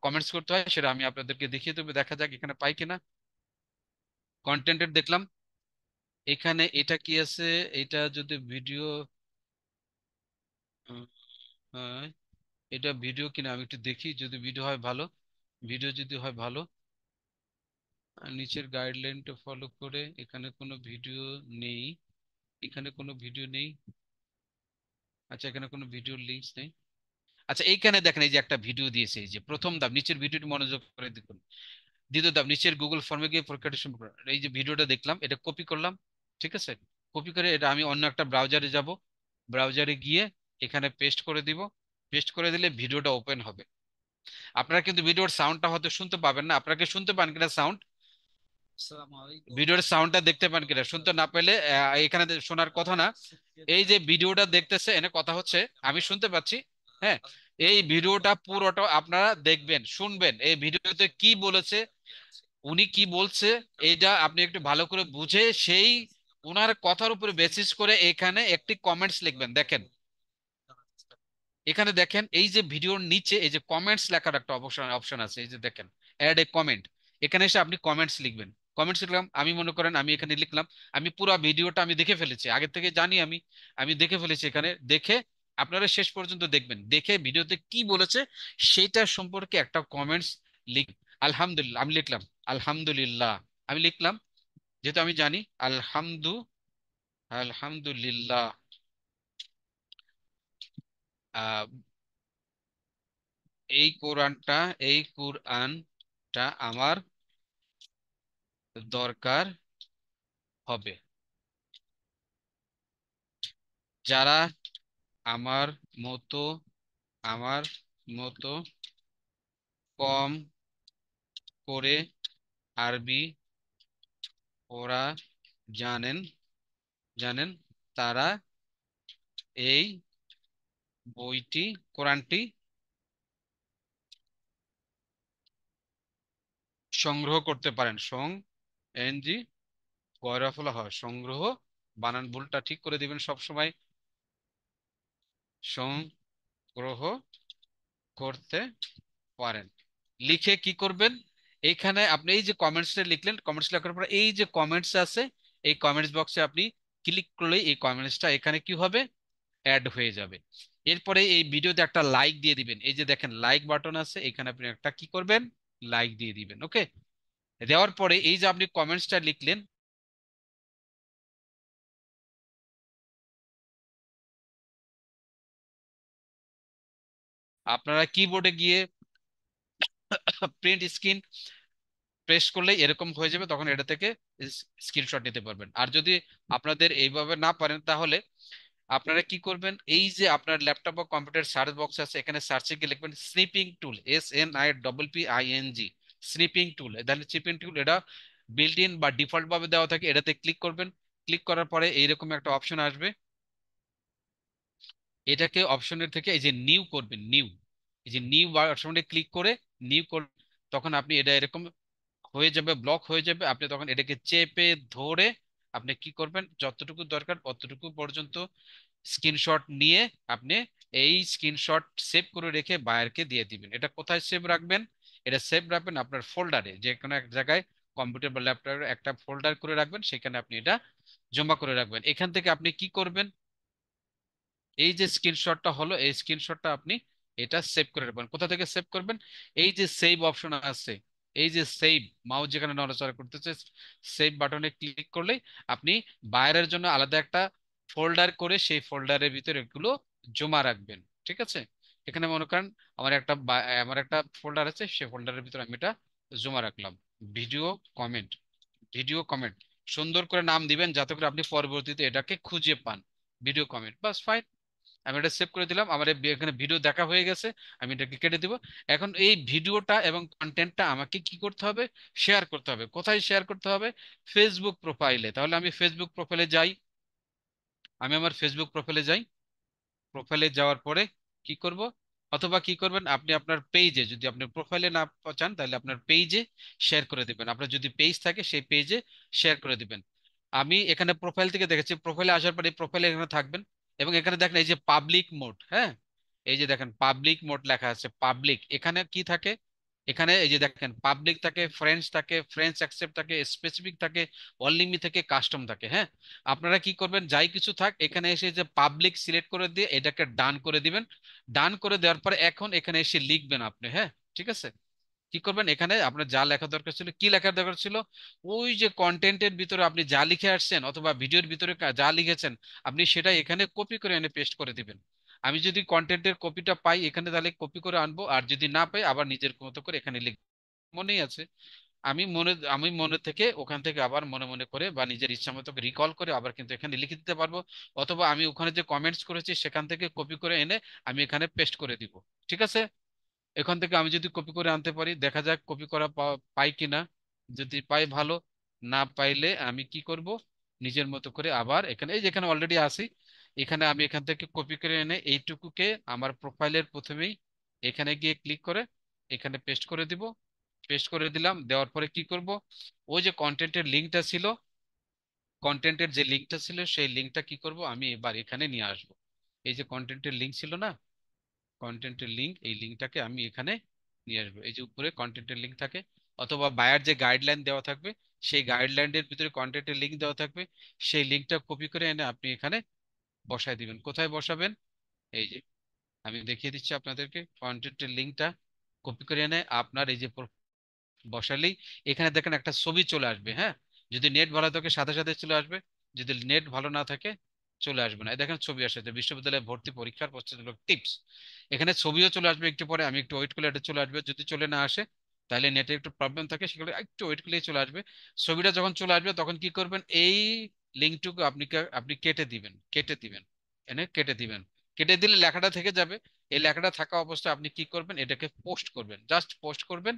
কমেন্টস করতে হয় সেটা আমি আপনাদেরকে দেখিয়ে দেবো, দেখা যাক এখানে পাই কিনা। কন্টেন্টের দেখলাম, এখানে এটা কি আছে, এটা যদি ভিডিও, হ্যাঁ, এটা ভিডিও কিনা আমি একটু দেখি, যদি ভিডিও হয় ভালো, ভিডিও যদি হয় ভালো। আর নিচের গাইডলাইনটা ফলো করে, এখানে কোনো ভিডিও নেই, এখানে কোনো ভিডিও নেই। আচ্ছা, এখানে কোনো ভিডিও লিঙ্কস নেই। আচ্ছা, এইখানে দেখেন এই যে একটা ভিডিও দিয়েছে, এই যে প্রথম ধাপ, নিচের ভিডিওটি মনোযোগ করে দেখুন। দ্বিতীয় ধাপ, নিচের গুগল ফর্মে গিয়ে পরীক্ষাটি সম্পূর্ণ করুন। এই যে ভিডিওটা দেখলাম, এটা কপি করলাম। ঠিক আছে, কপি করে এটা আমি অন্য একটা ব্রাউজারে যাব, ব্রাউজারে গিয়ে এখানে পেস্ট করে দিব। পেস্ট করে দিলে ভিডিওটা ওপেন হবে। আপনারা কিন্তু ভিডিওর সাউন্ডটা হয়তো শুনতে পাবেন না, আপনারা কি শুনতে পান কিনা সাউন্ড? ভিডিওর সাউন্ডটা দেখতে পান কিনা, শুনতে না পেলে এখানে শোনার কথা না। এই যে ভিডিওটা দেখতেছে এনে কথা হচ্ছে, আমি শুনতে পাচ্ছি। হ্যাঁ, এই ভিডিওটা পুরোটা আপনারা দেখবেন, শুনবেন এই ভিডিওতে কি বলেছে, উনি কি বলছে, এইটা আপনি একটু ভালো করে বুঝে সেই উনার কথার উপরে বেসিস করে এখানে একটি কমেন্টস লিখবেন। দেখেন এখানে দেখেন এই যে ভিডিওর নিচে এই যে কমেন্টস লেখার একটা অপশন অপশন আছে, এই যে দেখেন অ্যাড এ কমেন্ট। এখানে এসে আপনি কমেন্টস লিখবেন। কমেন্টস লিখলাম, আমি মনে করেন আমি এখানে লিখলাম, আমি পুরো ভিডিওটা আমি দেখে ফেলেছি, আগে থেকে জানি আমি, আমি দেখে ফেলেছি। এখানে দেখে আপনারা শেষ পর্যন্ত দেখবেন, দেখে ভিডিওতে কি বলেছে সেটা সম্পর্কে একটা কমেন্টস লিখ। আলহামদুলিল্লাহ আমি লিখলাম, আলহামদুলিল্লাহ আমি লিখলাম, যেহেতু আমি জানি আলহামদুলিল্লাহ। আহ এই কোরআনটা, এই কোরআনটা আমার দরকার হবে। যারা আমার মতো আমার মতো কম করে আরবি ওরা জানেন জানেন তারা এই বইটি, কোরআনটি সংগ্রহ করতে পারেন। এনজি গয়রাফুলা হয় সংগ্রহ, বানান ভুলটা ঠিক করে দিবেন সব সময়। সংগ্রহ করতে পারেন। লিখে কি করবেন, এইখানে আপনি এই যে কমেন্টসটা লিখলেন, কমেন্টস লেখার পর এই যে কমেন্টস আছে, এই কমেন্টস বক্সে আপনি ক্লিক করলেই এই কমেন্টসটা এখানে কি হবে, অ্যাড হয়ে যাবে। এরপরে এই ভিডিওতে একটা লাইক দিয়ে দিবেন, এই যে দেখেন লাইক বাটন আছে, এখানে আপনি একটা কি করবেন, লাইক দিয়ে দিবেন। ওকে, দেওয়ার পরে এই যে আপনি কমেন্টসটা লিখলেন, আপনারা কিবোর্ডে গিয়ে প্রিন্ট স্ক্রিন প্রেস করলেই এরকম হয়ে যাবে, তখন এটা থেকে স্ক্রিনশট নিতে পারবেন। আর যদি আপনাদের এইভাবে না পারেন তাহলে আপনারা কি করবেন, এই যে আপনার ল্যাপটপ বা কম্পিউটার সার্চ বক্স আছে, এখানে সার্চে গিয়ে লিখবেন স্নিপিং টুল, SNIPPING, স্নিপিং টুল। তাহলে স্নিপিং টুল এটা বিল্ট ইন বা ডিফল্ট ভাবে দেওয়া থাকে, এটাতে ক্লিক করবেন। ক্লিক করার পরে এইরকম একটা অপশন আসবে, এটাকে অপশনের থেকে এই যে নিউ করবেন, নিউ, এই যে নিউ অপশনে ক্লিক করে নিউ কর, তখন আপনি এটা এরকম হয়ে যাবে, ব্লক হয়ে যাবে। আপনি তখন এটাকে চেপে ধরে আপনি কি করবেন, যতটুকু দরকার ততটুকু পর্যন্ত স্ক্রিনশট নিয়ে আপনি এই স্ক্রিনশট সেভ করে রেখে বায়ারকে দিয়ে দিবেন। এটা কোথায় সেভ রাখবেন, এটা সেভ রাখবেন আপনার ফোল্ডারে, যে কোনো এক জায়গায় কম্পিউটার বা ল্যাপটপে একটা ফোল্ডার করে রাখবেন, সেখানে আপনি এটা জমা করে রাখবেন। এখান থেকে আপনি কি করবেন, এই যে স্ক্রিনশটটা হলো, এই স্ক্রিনশটটা আপনি এটা সেভ করে রাখবেন। কোথা থেকে সেভ করবেন, এই যে সেভ অপশন আছে, এই যে সেভ, মাউস যেখানে নড়াচড়া করতেছে, সেভ বাটনে ক্লিক করলেই আপনি বাইরের জন্য আলাদা একটা ফোল্ডার করে সেই ফোল্ডারের ভিতরে এগুলো জমা রাখবেন। ঠিক আছে, এখানে মনে করেন আমার একটা ফোল্ডার আছে, সেই ফোল্ডারের ভিতরে আমি এটা জমা রাখলাম। ভিডিও কমেন্ট, ভিডিও কমেন্ট সুন্দর করে নাম দিবেন যাতে করে আপনি পরবর্তীতে এটাকে খুঁজে পান। ভিডিও কমেন্ট, বাস ফাইন। আমি এটা সেভ করে দিলাম, আমার এখানে ভিডিও দেখা হয়ে গেছে, আমি এটাকে কেটে দিব। এখন এই ভিডিওটা এবং কন্টেন্টটা আমাকে কি করতে হবে, শেয়ার করতে হবে। কোথায় শেয়ার করতে হবে, ফেসবুক প্রোফাইলে। তাহলে আমি ফেসবুক প্রোফাইলে যাই, আমি আমার ফেসবুক প্রোফাইলে যাই। প্রোফাইলে যাওয়ার পরে কি করব, অথবা কি করবেন আপনি আপনার পেজে, যদি আপনি প্রোফাইলে না চান তাহলে আপনার পেজে শেয়ার করে দিবেন। আপনার যদি পেজ থাকে সেই পেজে শেয়ার করে দিবেন। আমি এখানে প্রোফাইল থেকে দেখেছি, প্রোফাইলে আসার পরে প্রোফাইলে এখানে থাকবেন, এবং এখানে দেখেন এই যে পাবলিক মোড, হ্যাঁ, এই যে দেখেন পাবলিক মোড লেখা আছে, পাবলিক। এখানে কি থাকে, এখানে এই যে দেখেন পাবলিক থাকে, ফ্রেন্ডস থাকে, ফ্রেন্ডস অ্যাকসেপ্ট থাকে, স্পেসিফিক থাকে, অনলিমি থেকে, কাস্টম থাকে। হ্যাঁ, আপনারা কি করবেন, যাই কিছু থাক এখানে এসে যে পাবলিক সিলেক্ট করে দিয়ে এটাকে ডান করে দিবেন। ডান করে দেওয়ার পরে এখন এখানে এসে লিখবেন আপনি। হ্যাঁ, ঠিক আছে, কি করবেন, এখানে আপনার যা লেখা দরকার ছিল, কি লেখার দরকার ছিল, ওই যে কন্টেন্টের ভিতরে আপনি যা লিখে আসছেন অথবা ভিডিওর ভিতরে যা লিখেছেন, আপনি সেটা এখানে কপি করে এনে পেস্ট করে দিবেন। আমি যদি কন্টেন্টের কপিটা পাই এখানে তাহলে কপি করে আনবো, আর যদি না পাই আবার নিজের মতো করে এখানে লিখ। মনেই আছে, আমি মনে থেকে ওখান থেকে আবার মনে মনে করে বা নিজের ইচ্ছা মতো রিকল করে আবার কিন্তু এখানে লিখে দিতে পারবো। অথবা আমি ওখানে যে কমেন্টস করেছি সেখান থেকে কপি করে এনে আমি এখানে পেস্ট করে দিব। ঠিক আছে, এখান থেকে আমি যদি কপি করে আনতে পারি, দেখা যাক কপি করা পাই কিনা। যদি পাই ভালো, না পাইলে আমি কি করব, নিজের মতো করে আবার এখানে, এই যেখানে অলরেডি আছি, এখানে আমি এখান থেকে কপি করে এনে এইটুকুকে আমার প্রোফাইলের প্রথমেই এখানে গিয়ে ক্লিক করে এখানে পেস্ট করে দিব। পেস্ট করে দিলাম, দেওয়ার পরে কি করব, ওই যে কন্টেন্টের লিঙ্কটা ছিল, কন্টেন্টের যে লিঙ্কটা ছিল সেই লিঙ্কটা কি করব, আমি এবার এখানে নিয়ে আসব। এই যে কন্টেন্টের লিঙ্ক ছিল না, কন্টেন্টের লিঙ্ক, এই লিঙ্কটাকে আমি এখানে নিয়ে আসবো। এই যে উপরে কন্টেন্টের লিঙ্ক থাকে, অথবা বায়ার যে গাইডলাইন দেওয়া থাকবে সেই গাইডলাইনের ভিতরে কন্টেন্টের লিঙ্ক দেওয়া থাকবে, সেই লিঙ্কটা কপি করে এনে আপনি এখানে বসায় দিবেন। কোথায় বসাবেন, এই যে আমি দেখিয়ে দিচ্ছি আপনাদেরকে, কন্টেন্টের লিঙ্কটা কপি করে এনে আপনার এই যে বসালেই এখানে দেখেন একটা ছবি চলে আসবে। হ্যাঁ, যদি নেট ভালো থাকে সাথে সাথে চলে আসবে, যদি নেট ভালো না থাকে চলে আসবে না। এই দেখেন ছবি আসছে, বিশ্ববিদ্যালয়ে ভর্তি পরীক্ষার প্রস্তুতিমূলক টিপস, এখানে ছবিও চলে আসবে একটু পরে। আমি একটু ওয়েট করলে এটা চলে আসবে, যদি চলে না আসে তাহলে নেটে একটু প্রবলেম থাকে, সেগুলো একটু ওয়েট করলেই চলে আসবে। ছবিটা যখন চলে আসবে তখন কি করবেন, এই লিঙ্কটুকু আপনি আপনি কেটে দিবেন, কেটে দিবেন, এনে কেটে দিবেন। কেটে দিলে লেখাটা থেকে যাবে। এই লেখাটা থাকা অবস্থায় আপনি কি করবেন, এটাকে পোস্ট করবেন, জাস্ট পোস্ট করবেন।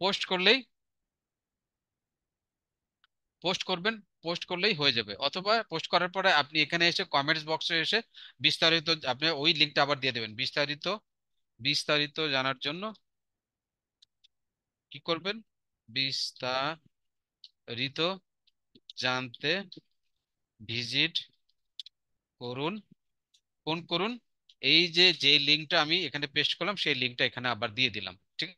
পোস্ট করলেই, পোস্ট করবেন, পোস্ট করলেই হয়ে যাবে। অথবা পোস্ট করার পরে আপনি এখানে এসে কমেন্টস বক্সে এসে বিস্তারিত আপনি ওই লিঙ্কটা আবার দিয়ে দেবেন। বিস্তারিত, বিস্তারিত জানার জন্য কি করবেন, বিস্তারিত জানতে ভিজিট করুন, কোন করুন, এই যে যে লিঙ্কটা আমি এখানে পেস্ট করলাম সেই লিঙ্কটা এখানে আবার দিয়ে দিলাম। ঠিক,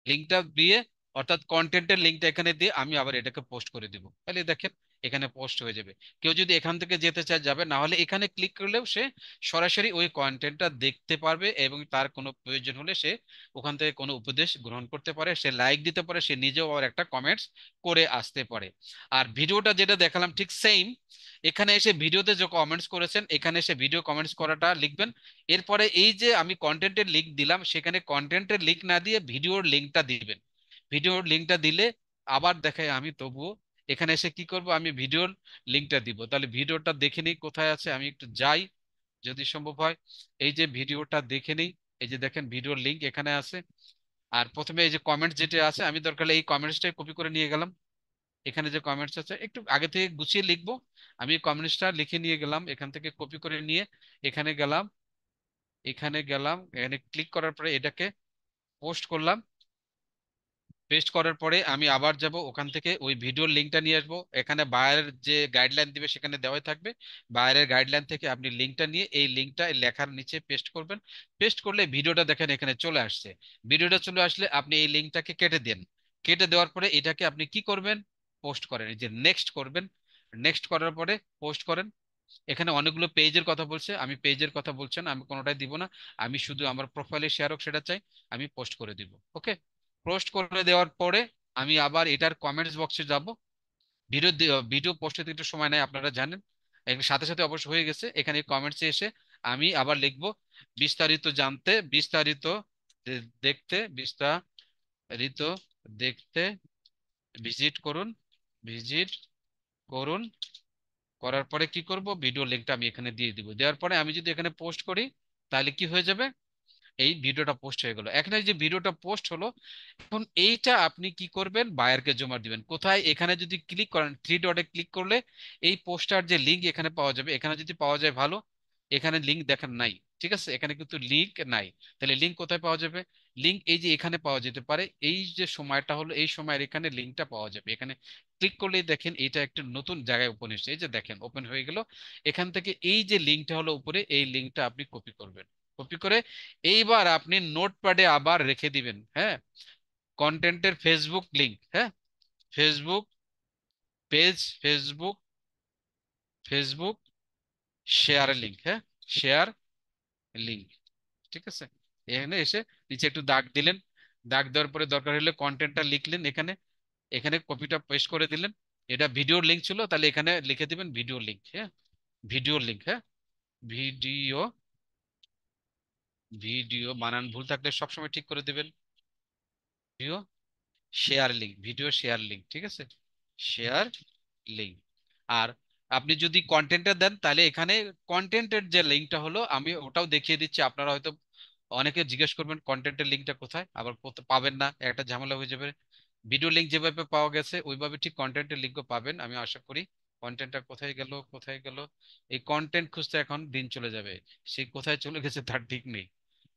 লিঙ্কটা দিয়ে, অর্থাৎ কন্টেন্টের লিঙ্কটা এখানে দিয়ে আমি আবার এটাকে পোস্ট করে দিব। তাহলে দেখেন এখানে পোস্ট হয়ে যাবে। কেউ যদি এখান থেকে যেতে চায় যাবে, না হলে এখানে ক্লিক করলেও সে সরাসরি ওই কন্টেন্টটা দেখতে পারবে, এবং তার কোনো প্রয়োজন হলে সে ওখান থেকে কোনো উপদেশ গ্রহণ করতে পারে, সে লাইক দিতে পারে, সে নিজেও আবার একটা কমেন্টস করে আসতে পারে। আর ভিডিওটা যেটা দেখালাম ঠিক সেম, এখানে এসে ভিডিওতে যে কমেন্টস করেছেন এখানে এসে ভিডিও কমেন্টস করাটা লিখবেন। এরপরে এই যে আমি কন্টেন্টের লিঙ্ক দিলাম সেখানে কন্টেন্টের লিঙ্ক না দিয়ে ভিডিওর লিঙ্কটা দিবেন। ভিডিওর লিঙ্কটা দিলে আবার দেখাই আমি তবুও এখানে এসে কি করব, আমি ভিডিওর লিঙ্কটা দিব। তাহলে ভিডিওটা দেখে নিই কোথায় আছে, আমি একটু যাই যদি সম্ভব হয়, এই যে ভিডিওটা দেখে নিই। এই যে দেখেন ভিডিওর লিঙ্ক এখানে আছে। আর প্রথমে এই যে কমেন্টস যেটা আছে, আমি দরকার হলে এই কমেন্টসটাই কপি করে নিয়ে গেলাম। এখানে যে কমেন্টস আছে একটু আগে থেকে গুছিয়ে লিখবো, আমি কমেন্টসটা লিখে নিয়ে গেলাম, এখান থেকে কপি করে নিয়ে এখানে গেলাম, এখানে গেলাম, এখানে ক্লিক করার পরে এটাকে পোস্ট করলাম। পেস্ট করার পরে আমি আবার যাব ওখান থেকে ওই ভিডিওর লিঙ্কটা নিয়ে আসবো, এখানে বায়ারের যে গাইডলাইন দিবে সেখানে দেওয়াই থাকবে। বায়ারের গাইডলাইন থেকে আপনি লিঙ্কটা নিয়ে এই লিঙ্কটা লেখার নিচে পেস্ট করবেন। পেস্ট করলে ভিডিওটা দেখেন এখানে চলে আসছে। ভিডিওটা চলে আসলে আপনি এই লিঙ্কটাকে কেটে দেন। কেটে দেওয়ার পরে এটাকে আপনি কি করবেন, পোস্ট করেন, এই যে নেক্সট করবেন। নেক্সট করার পরে পোস্ট করেন। এখানে অনেকগুলো পেজের কথা বলছে, আমি পেজের কথা বলছেন আমি কোনোটাই দিব না, আমি শুধু আমার প্রোফাইলে শেয়ার হোক সেটা চাই, আমি পোস্ট করে দিব। ওকে, পোস্ট করে দেওয়ার পরে আমি আবার এটার কমেন্টস বক্সে যাব। ভিডিও ভিডিও পোস্ট হতে একটু সময় নেয় আপনারা জানেন, এর সাথে সাথে অবশ্য হয়ে গেছে। এখানে কমেন্টসে এসে আমি আবার লিখবো, বিস্তারিত জানতে, বিস্তারিত দেখতে, বিস্তারিত দেখতে ভিজিট করুন, ভিজিট করুন। করার পরে কি করব, ভিডিও লিঙ্কটা আমি এখানে দিয়ে দিব। দেওয়ার পরে আমি যদি এখানে পোস্ট করি তাহলে কি হয়ে যাবে, এই ভিডিওটা পোস্ট হয়ে গেল। এখানে যে ভিডিওটা পোস্ট হলো, এখন এইটা আপনি কি করবেন, বায়ারকে জমা দিবেন। কোথায়, এখানে যদি ক্লিক করেন থ্রি ডটে ক্লিক করলে এই পোস্টার যে লিঙ্ক এখানে পাওয়া যাবে, এখানে যদি পাওয়া যায় ভালো, এখানে লিঙ্ক দেখেন নাই, ঠিক আছে, এখানে কিন্তু লিঙ্ক নাই। তাহলে লিঙ্ক কোথায় পাওয়া যাবে, লিঙ্ক এই যে এখানে পাওয়া যেতে পারে। এই যে সময়টা হলো এই সময়ের এখানে লিঙ্কটা পাওয়া যাবে। এখানে ক্লিক করলেই দেখেন এটা একটা নতুন জায়গায় ওপেন হচ্ছে, এই যে দেখেন ওপেন হয়ে গেল। এখান থেকে এই যে লিঙ্কটা হলো উপরে, এই লিঙ্কটা আপনি কপি করবেন। কপি করে এইবার আপনি নোটপ্যাডে আবার রেখে দিবেন। হ্যাঁ, কন্টেন্টের ফেসবুক লিংক, হ্যাঁ, Facebook page, Facebook, Facebook share link, হ্যাঁ, শেয়ার লিংক, ঠিক আছে। এখানে এসে নিচে একটু দাগ দিলেন, দাগ দেওয়ার পরে দরকার হলে কন্টেন্টটা লিখলেন এখানে, এখানে কপিটা পেস্ট করে দিলেন। এটা ভিডিওর লিংক ছিল, তাহলে এখানে লিখে দিবেন ভিডিও লিংক, হ্যাঁ, ভিডিও লিংক, হ্যাঁ, ভিডিও, ভিডিও বানান ভুল থাকলে সবসময় ঠিক করে দিবেন। Video share link, video share link, ঠিক আছে, শেয়ার লিঙ্ক। আর আপনি যদি কন্টেন্টটা দেন তাহলে এখানে কন্টেন্টের যে লিঙ্কটা হলো আমি ওটাও দেখিয়ে দিচ্ছি। আপনারা হয়তো অনেকে জিজ্ঞেস করবেন কন্টেন্টের লিঙ্কটা কোথায়, আবার পাবেন না, একটা ঝামেলা হয়ে যাবে। ভিডিও লিঙ্ক যেভাবে পাওয়া গেছে ওইভাবে ঠিক কন্টেন্টের লিঙ্কও পাবেন আমি আশা করি। কন্টেন্টটা কোথায় গেল, কোথায় গেল? এই কন্টেন্ট খুঁজতে এখন দিন চলে যাবে, সেই কোথায় চলে গেছে তার ঠিক নেই।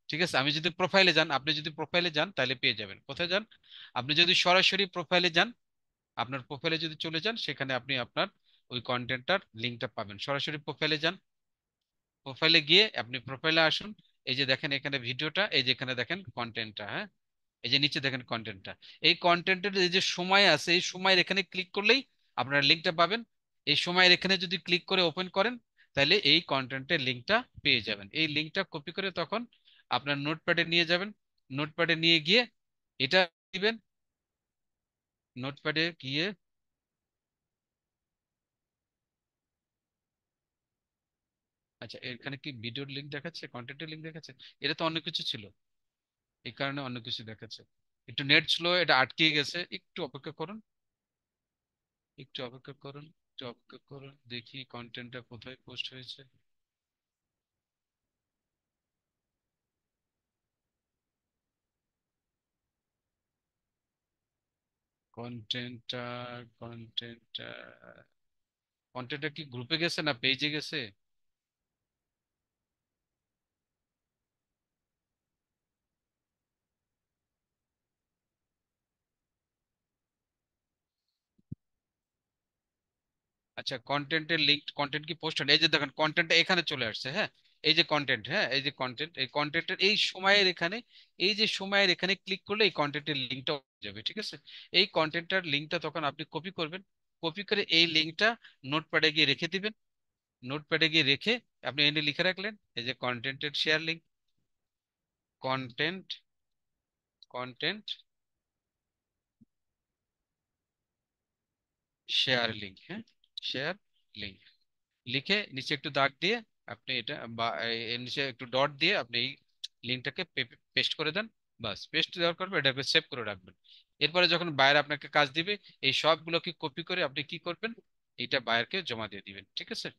ঠিক আছে, আমি যদি প্রোফাইলে যান, আপনি যদি প্রোফাইলে যান তাহলে পেয়ে যাবেন। কোথায় যান? আপনি যদি সরাসরি প্রোফাইলে যান, আপনার প্রোফাইলে যদি চলে যান, সেখানে আপনি আপনার ওই কন্টেন্টটার লিঙ্কটা পাবেন। সরাসরি প্রোফাইলে যান, প্রোফাইলে গিয়ে আপনি প্রোফাইলে আসুন। এই যে দেখেন এখানে ভিডিওটা, এই যে এখানে দেখেন কন্টেন্টটা, হ্যাঁ, এই যে নিচে দেখেন কন্টেন্টটা। এই কন্টেন্টের এই যে সময় আছে, এই সময়ের এখানে ক্লিক করলেই আপনারা লিঙ্কটা পাবেন। এই সময়ের এখানে যদি ক্লিক করে ওপেন করেন, তাহলে এই কন্টেন্টের লিঙ্কটা পেয়ে যাবেন। এই লিঙ্কটা কপি করে তখন আপনার নোটপ্যাডে নিয়ে যাবেন। নোটপ্যাডে নিয়ে গিয়ে এটা দিবেন। নোটপ্যাডে গিয়ে, আচ্ছা এখানে কি ভিডিওর লিঙ্ক দেখাচ্ছে, কন্টেন্টের লিঙ্ক দেখাচ্ছে? এটা তো অন্য কিছু ছিল, এই কারণে অন্য কিছু দেখাচ্ছে। একটু নেট স্লো, এটা আটকে গেছে, একটু অপেক্ষা করুন, একটু অপেক্ষা করুন, একটু অপেক্ষা করুন, দেখি কন্টেন্টটা কোথায় পোস্ট হয়েছে। কন্টেন্টটা কন্টেন্টটা কন্টেন্টটা কি গ্রুপে গেছে না পেজে গেছে? আচ্ছা কন্টেন্টের লিঙ্ক, কন্টেন্ট কি পোস্ট হয়? এই যে দেখেন কন্টেন্টটা এখানে চলে আসছে, হ্যাঁ, এই যে কন্টেন্ট, হ্যাঁ, এই যে কন্টেন্ট, এই কন্টেন্টের এই সময়ের এখানে, এই যে সময়ের এখানে ক্লিক করলে এই কন্টেন্টের লিঙ্কটা যাবে, ঠিক আছে? এই কন্টেন্টটার লিঙ্কটা তখন আপনি কপি করবেন। কপি করে এই লিঙ্কটা নোটপ্যাডে গিয়ে রেখে দিবেন। নোটপ্যাডে গিয়ে রেখে আপনি এনে লিখে রাখলেন, এই যে কন্টেন্টের share link, content, content share link, হ্যাঁ, শেয়ার লিঙ্ক লিখে নিচে একটু দাগ দিয়ে আপনি এটা, বা এর নিচে একটু ডট দিয়ে আপনি এই লিঙ্কটাকে পেস্ট করে দেন। বাস, পেস্ট দেওয়ার পর এটাকে সেভ করে রাখবেন। এরপরে যখন বায়ার আপনাকে কাজ দিবে, এই সবগুলোকে কপি করে আপনি কি করবেন, এটা বায়ারকে জমা দিয়ে দিবেন, ঠিক আছে?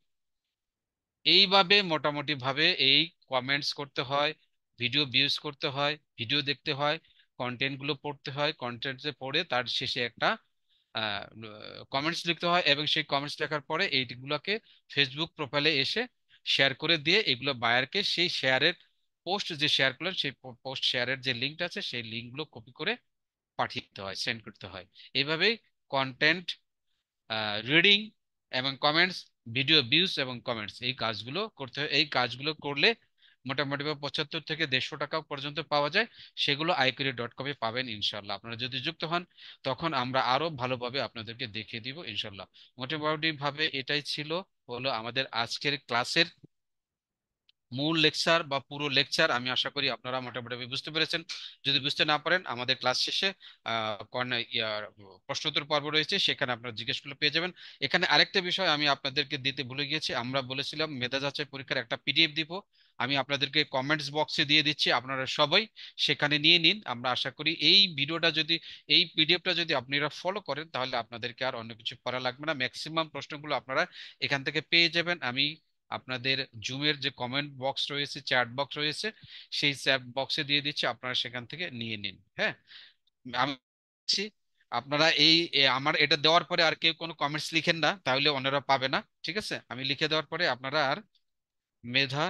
এইভাবে মোটামুটি ভাবে এই কমেন্টস করতে হয়, ভিডিও ভিউজ করতে হয়, ভিডিও দেখতে হয়, কন্টেন্ট গুলো পড়তে হয়, কন্টেন্ট পড়ে তার শেষে একটা কমেন্টস লিখতে হয়, এবং সেই কমেন্টস লেখার পরে এইগুলোকে ফেসবুক প্রোফাইলে এসে শেয়ার করে দিয়ে এগুলো বায়ারকে সেই শেয়ারের পোস্ট যে শেয়ার করলেন, সেই পোস্ট শেয়ারের যে লিঙ্কটা আছে সেই লিঙ্কগুলো কপি করে পাঠিয়ে দিতে হয়, সেন্ড করতে হয়। এইভাবেই কন্টেন্ট রিডিং এবং কমেন্টস, ভিডিও ভিউজ এবং কমেন্টস, এই কাজগুলো করতে হয়। এই কাজগুলো করলে মোটামুটি 75 থেকে 150 টাকা পর্যন্ত পাওয়া যায়। সেগুলো iQIYI.com-এ পাবেন ইনশাল্লাহ। আপনারা যদি যুক্ত হন তখন আমরা আরো ভালোভাবে আপনাদেরকে দেখিয়ে দিব ইনশাল্লাহ। মোটামুটি ভাবে এটাই ছিল হলো আমাদের আজকের ক্লাসের মূল লেকচার বা পুরো লেকচার। আমি আশা করি আপনারা মোটামুটি বুঝতে পেরেছেন। যদি বুঝতে না পারেন আমাদের ক্লাস শেষে প্রশ্নোত্তর পর্ব রয়েছে, সেখানে আপনারা জিজ্ঞেস করলে পেয়ে যাবেন। এখানে আরেকটা বিষয় আমি আপনাদেরকে দিতে ভুলে গিয়েছি, আমরা বলেছিলাম মেধা যাচাই পরীক্ষার একটা পিডিএফ দিব। আমি আপনাদেরকে কমেন্টস বক্সে দিয়ে দিচ্ছি, আপনারা সবাই সেখানে নিয়ে নিন। আমরা আশা করি এই ভিডিওটা যদি, এই পিডিএফটা যদি আপনারা ফলো করেন, তাহলে আপনাদেরকে আর অন্য কিছু করা লাগবে না। ম্যাক্সিমাম প্রশ্নগুলো আপনারা এখান থেকে পেয়ে যাবেন। আমি আপনাদের জুমের যে কমেন্ট বক্স রয়েছে, চ্যাট বক্স রয়েছে, সেই চ্যাট বক্সে দিয়ে দিচ্ছি, আপনারা সেখান থেকে নিয়ে নিন, হ্যাঁ। আমি বলছি, আপনারা আমার এটা দেওয়ার পরে আর কেউ কোনো কমেন্টস লিখেন না, তাহলে অন্যরা পাবে না, ঠিক আছে? আমি লিখে দেওয়ার পরে আপনারা আর মেধা,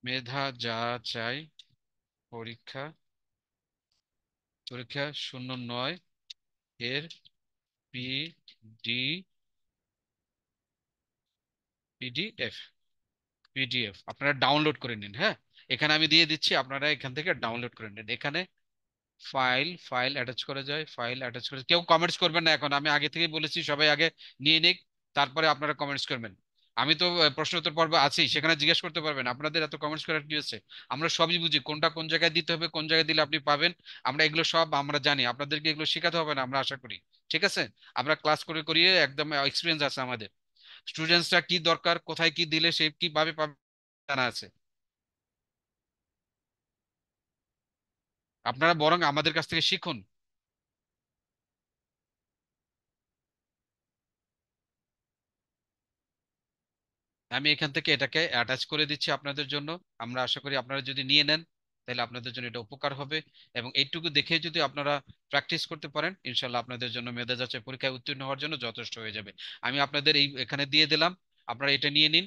মেধা যাচাই পরীক্ষা, পরীক্ষা 09 এর পিডি পিডিএফ, পিডিএফ আপনারা ডাউনলোড করে নিন, হ্যাঁ। এখানে আমি দিয়ে দিচ্ছি, আপনারা এখান থেকে ডাউনলোড করে নিন। এখানে ফাইল অ্যাটাচ করা যায়, ফাইল অ্যাটাচ করে কেউ কমেন্টস করবেন না এখন, আমি আগে থেকেই বলেছি সবাই আগে নিয়ে নিক, তারপরে আপনারা কমেন্টস করবেন। আমি তো প্রশ্ন উত্তর পর্বে আছি, সেখানে জিজ্ঞেস করতে পারবেন, আপনাদের এত কমেন্টস করার কি হচ্ছে? আমরা সবই বুঝি, কোনটা কোন জায়গায় দিতে হবে, কোন জায়গায় দিলে আপনি পাবেন, আমরা এগুলো সব আমরা জানি। আপনাদেরকে এগুলো শেখাতে হবে না, আমরা আশা করি, ঠিক আছে? আমরা ক্লাস করে করিয়ে একদম এক্সপিরিয়েন্স আছে আমাদের। স্টুডেন্টসরা কি দরকার, কোথায় কি দিলে সে কিভাবে পাবে জানা আছে। আপনারা বরং আমাদের কাছ থেকে শিখুন। আমি এখান থেকে এটাকে অ্যাটাচ করে দিচ্ছি আপনাদের জন্য। আমরা আশা করি আপনারা যদি নিয়ে নেন তাহলে আপনাদের জন্য এটা উপকার হবে, এবং এইটুকু দেখে যদি আপনারা প্র্যাকটিস করতে পারেন ইনশাল্লাহ আপনাদের জন্য মেধা যাচাই পরীক্ষায় উত্তীর্ণ হওয়ার জন্য যথেষ্ট হয়ে যাবে। আমি আপনাদের এই এখানে দিয়ে দিলাম, আপনারা এটা নিয়ে নিন।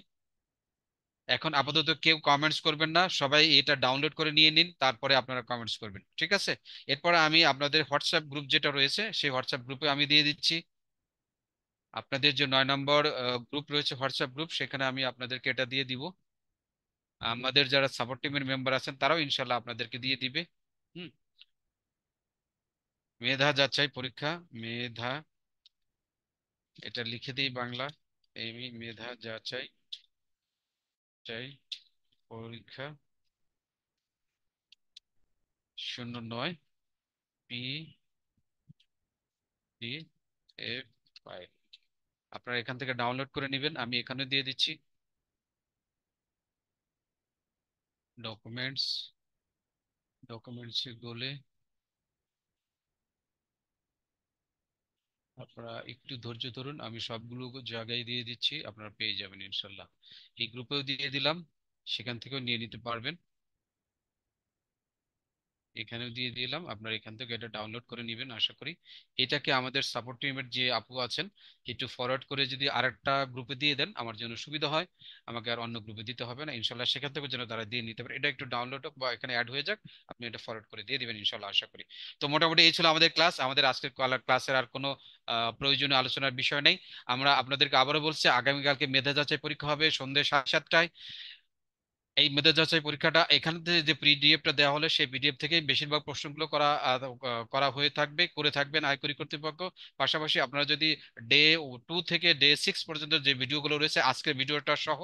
এখন আপাতত কেউ কমেন্টস করবেন না, সবাই এটা ডাউনলোড করে নিয়ে নিন, তারপরে আপনারা কমেন্টস করবেন, ঠিক আছে? এরপর আমি আপনাদের হোয়াটসঅ্যাপ গ্রুপ যেটা রয়েছে সেই হোয়াটসঅ্যাপ গ্রুপে আমি দিয়ে দিচ্ছি। আপনাদের যে 9 নম্বর গ্রুপ রয়েছে হোয়াটসঅ্যাপ গ্রুপ, সেখানে আমি আপনাদেরকে এটা দিয়ে দিব। আমাদের যারা সাপোর্ট টিমের মেম্বার আছেন তারাও ইনশাল্লাহ আপনাদেরকে দিয়ে দিবে। হুম। মেধা যাচাই পরীক্ষা, মেধা, এটা লিখে দিই বাংলা, এই মেধা যাচাই চাই পরীক্ষা 09 PDF ফাইল আপনারা এখান থেকে ডাউনলোড করে নেবেন, আমি এখানে দিয়ে দিচ্ছি। ডকুমেন্টস, ডকুমেন্টসে গেলে আপনারা একটু ধৈর্য ধরুন, আমি সবগুলো জায়গায় দিয়ে দিচ্ছি, আপনারা পেয়ে যাবেন ইনশাল্লাহ। এই গ্রুপেও দিয়ে দিলাম, সেখান থেকেও নিয়ে নিতে পারবেন। এখানেও দিয়ে দিলাম, আপনারা এখান থেকে এটা ডাউনলোড করে নেবেন আশা করি। এটাকে আমাদের সাপোর্ট টিমের যে আপু আছেন একটু ফরওয়ার্ড করে যদি আরেকটা গ্রুপে দিয়ে দেন আমার জন্য সুবিধা হয়, আমাকে আর অন্য গ্রুপে দিতে হবে না ইনশাল্লাহ, সেখান থেকে যেন তারা দিয়ে নিতে পারে। এটা একটু ডাউনলোড হোক বা এখানে অ্যাড হয়ে যাক, আপনি এটা ফরওয়ার্ড করে দিয়ে দিবেন ইনশাল্লাহ আশা করি। তো মোটামুটি এই ছিল আমাদের ক্লাস, আমাদের আজকের ক্লাসের আর কোনো প্রয়োজনীয় আলোচনার বিষয় নেই। আমরা আপনাদেরকে আবারও বলছি, আগামীকালকে মেধা যাচাই পরীক্ষা হবে সন্ধ্যে 7:30টায়। এই মেধা যাচাই পরীক্ষাটা এখান থেকে যে পিডিএফটা দেওয়া হলে সেই পিডিএফ থেকেই বেশিরভাগ প্রশ্নগুলো করা হয়ে থাকবে, করে থাকবেন আয়করি কর্তৃপক্ষ। পাশাপাশি আপনারা যদি ডে 2 থেকে ডে 6 পর্যন্ত যে ভিডিওগুলো রয়েছে আজকের ভিডিওটা সহ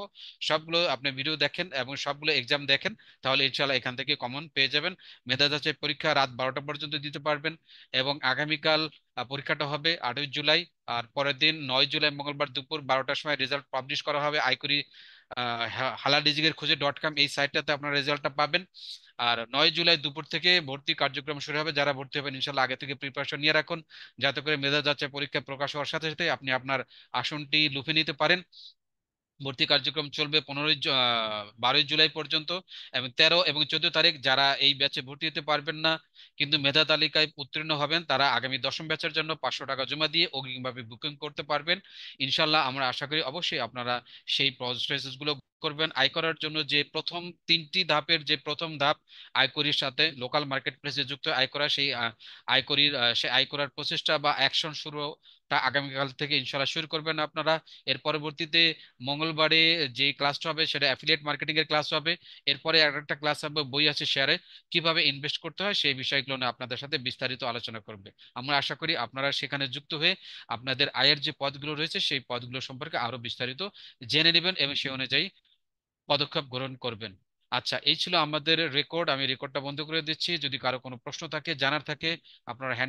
সবগুলো আপনি ভিডিও দেখেন এবং সবগুলো এক্সাম দেখেন, তাহলে ইনশাল্লাহ এখান থেকে কমন পেয়ে যাবেন। মেধা যাচাই পরীক্ষা রাত 12টা পর্যন্ত দিতে পারবেন। এবং আগামীকাল পরীক্ষাটা হবে 8ই জুলাই, আর পরের দিন 9 জুলাই মঙ্গলবার দুপুর 12টার সময় রেজাল্ট পাবলিশ করা হবে আয়করি হালালডিজিগের খোঁজে.com এই সাইটটাতে আপনার রেজাল্টটা পাবেন। আর 9 জুলাই দুপুর থেকে ভর্তি কার্যক্রম শুরু হবে, যারা ভর্তি হবেন ইনশাল্লাহ আগে থেকে প্রিপারেশন নিয়ে রাখুন, যাতে করে মেধা যাচাই পরীক্ষা প্রকাশ হওয়ার সাথে সাথে আপনি আপনার আসনটি লুফে নিতে পারেন। ভর্তি কার্যক্রম চলবে 12ই জুলাই পর্যন্ত, এবং 13 এবং 14 তারিখ যারা এই ব্যাচে ভর্তি হতে পারবেন না কিন্তু মেধা তালিকায় উত্তীর্ণ হবেন, তারা আগামী দশম ব্যাচের জন্য 500 টাকা জমা দিয়ে অগ্রিমভাবে বুকিং করতে পারবেন ইনশাল্লাহ। আমরা আশা করি অবশ্যই আপনারা সেই প্রসেস গুলো করবেন। আয় করার জন্য যে প্রথম 3টি ধাপের যে প্রথম ধাপ আয়করির সাথে লোকাল মার্কেট প্লেসে যুক্ত আয় করা, সেই সেই আয় করার প্রচেষ্টা বা অ্যাকশন শুরুটা আগামীকাল থেকে ইনশাল্লাহ শুরু করবেন আপনারা। এর পরবর্তীতে মঙ্গলবারে যে ক্লাসটা হবে সেটা অ্যাফিলিয়েট মার্কেটিং এর ক্লাস হবে। এরপরে আরেকটা ক্লাস হবে বই আছে শেয়ারে কিভাবে ইনভেস্ট করতে হয়, সেই বিষয়গুলো নিয়ে আপনাদের সাথে বিস্তারিত আলোচনা করবে। আমরা আশা করি আপনারা সেখানে যুক্ত হয়ে আপনাদের আয়ের যে পথগুলো রয়েছে সেই পথগুলো সম্পর্কে আরো বিস্তারিত জেনে নেবেন এবং সেই অনুযায়ী পদক্ষেপ গ্রহণ করবেন। আচ্ছা, এই ছিল আমাদের রেকর্ড, আমি রেকর্ডটা বন্ধ করে দিচ্ছি। যদি কারো কোনো প্রশ্ন থাকে জানার থাকে আপনারা হ্যান্ড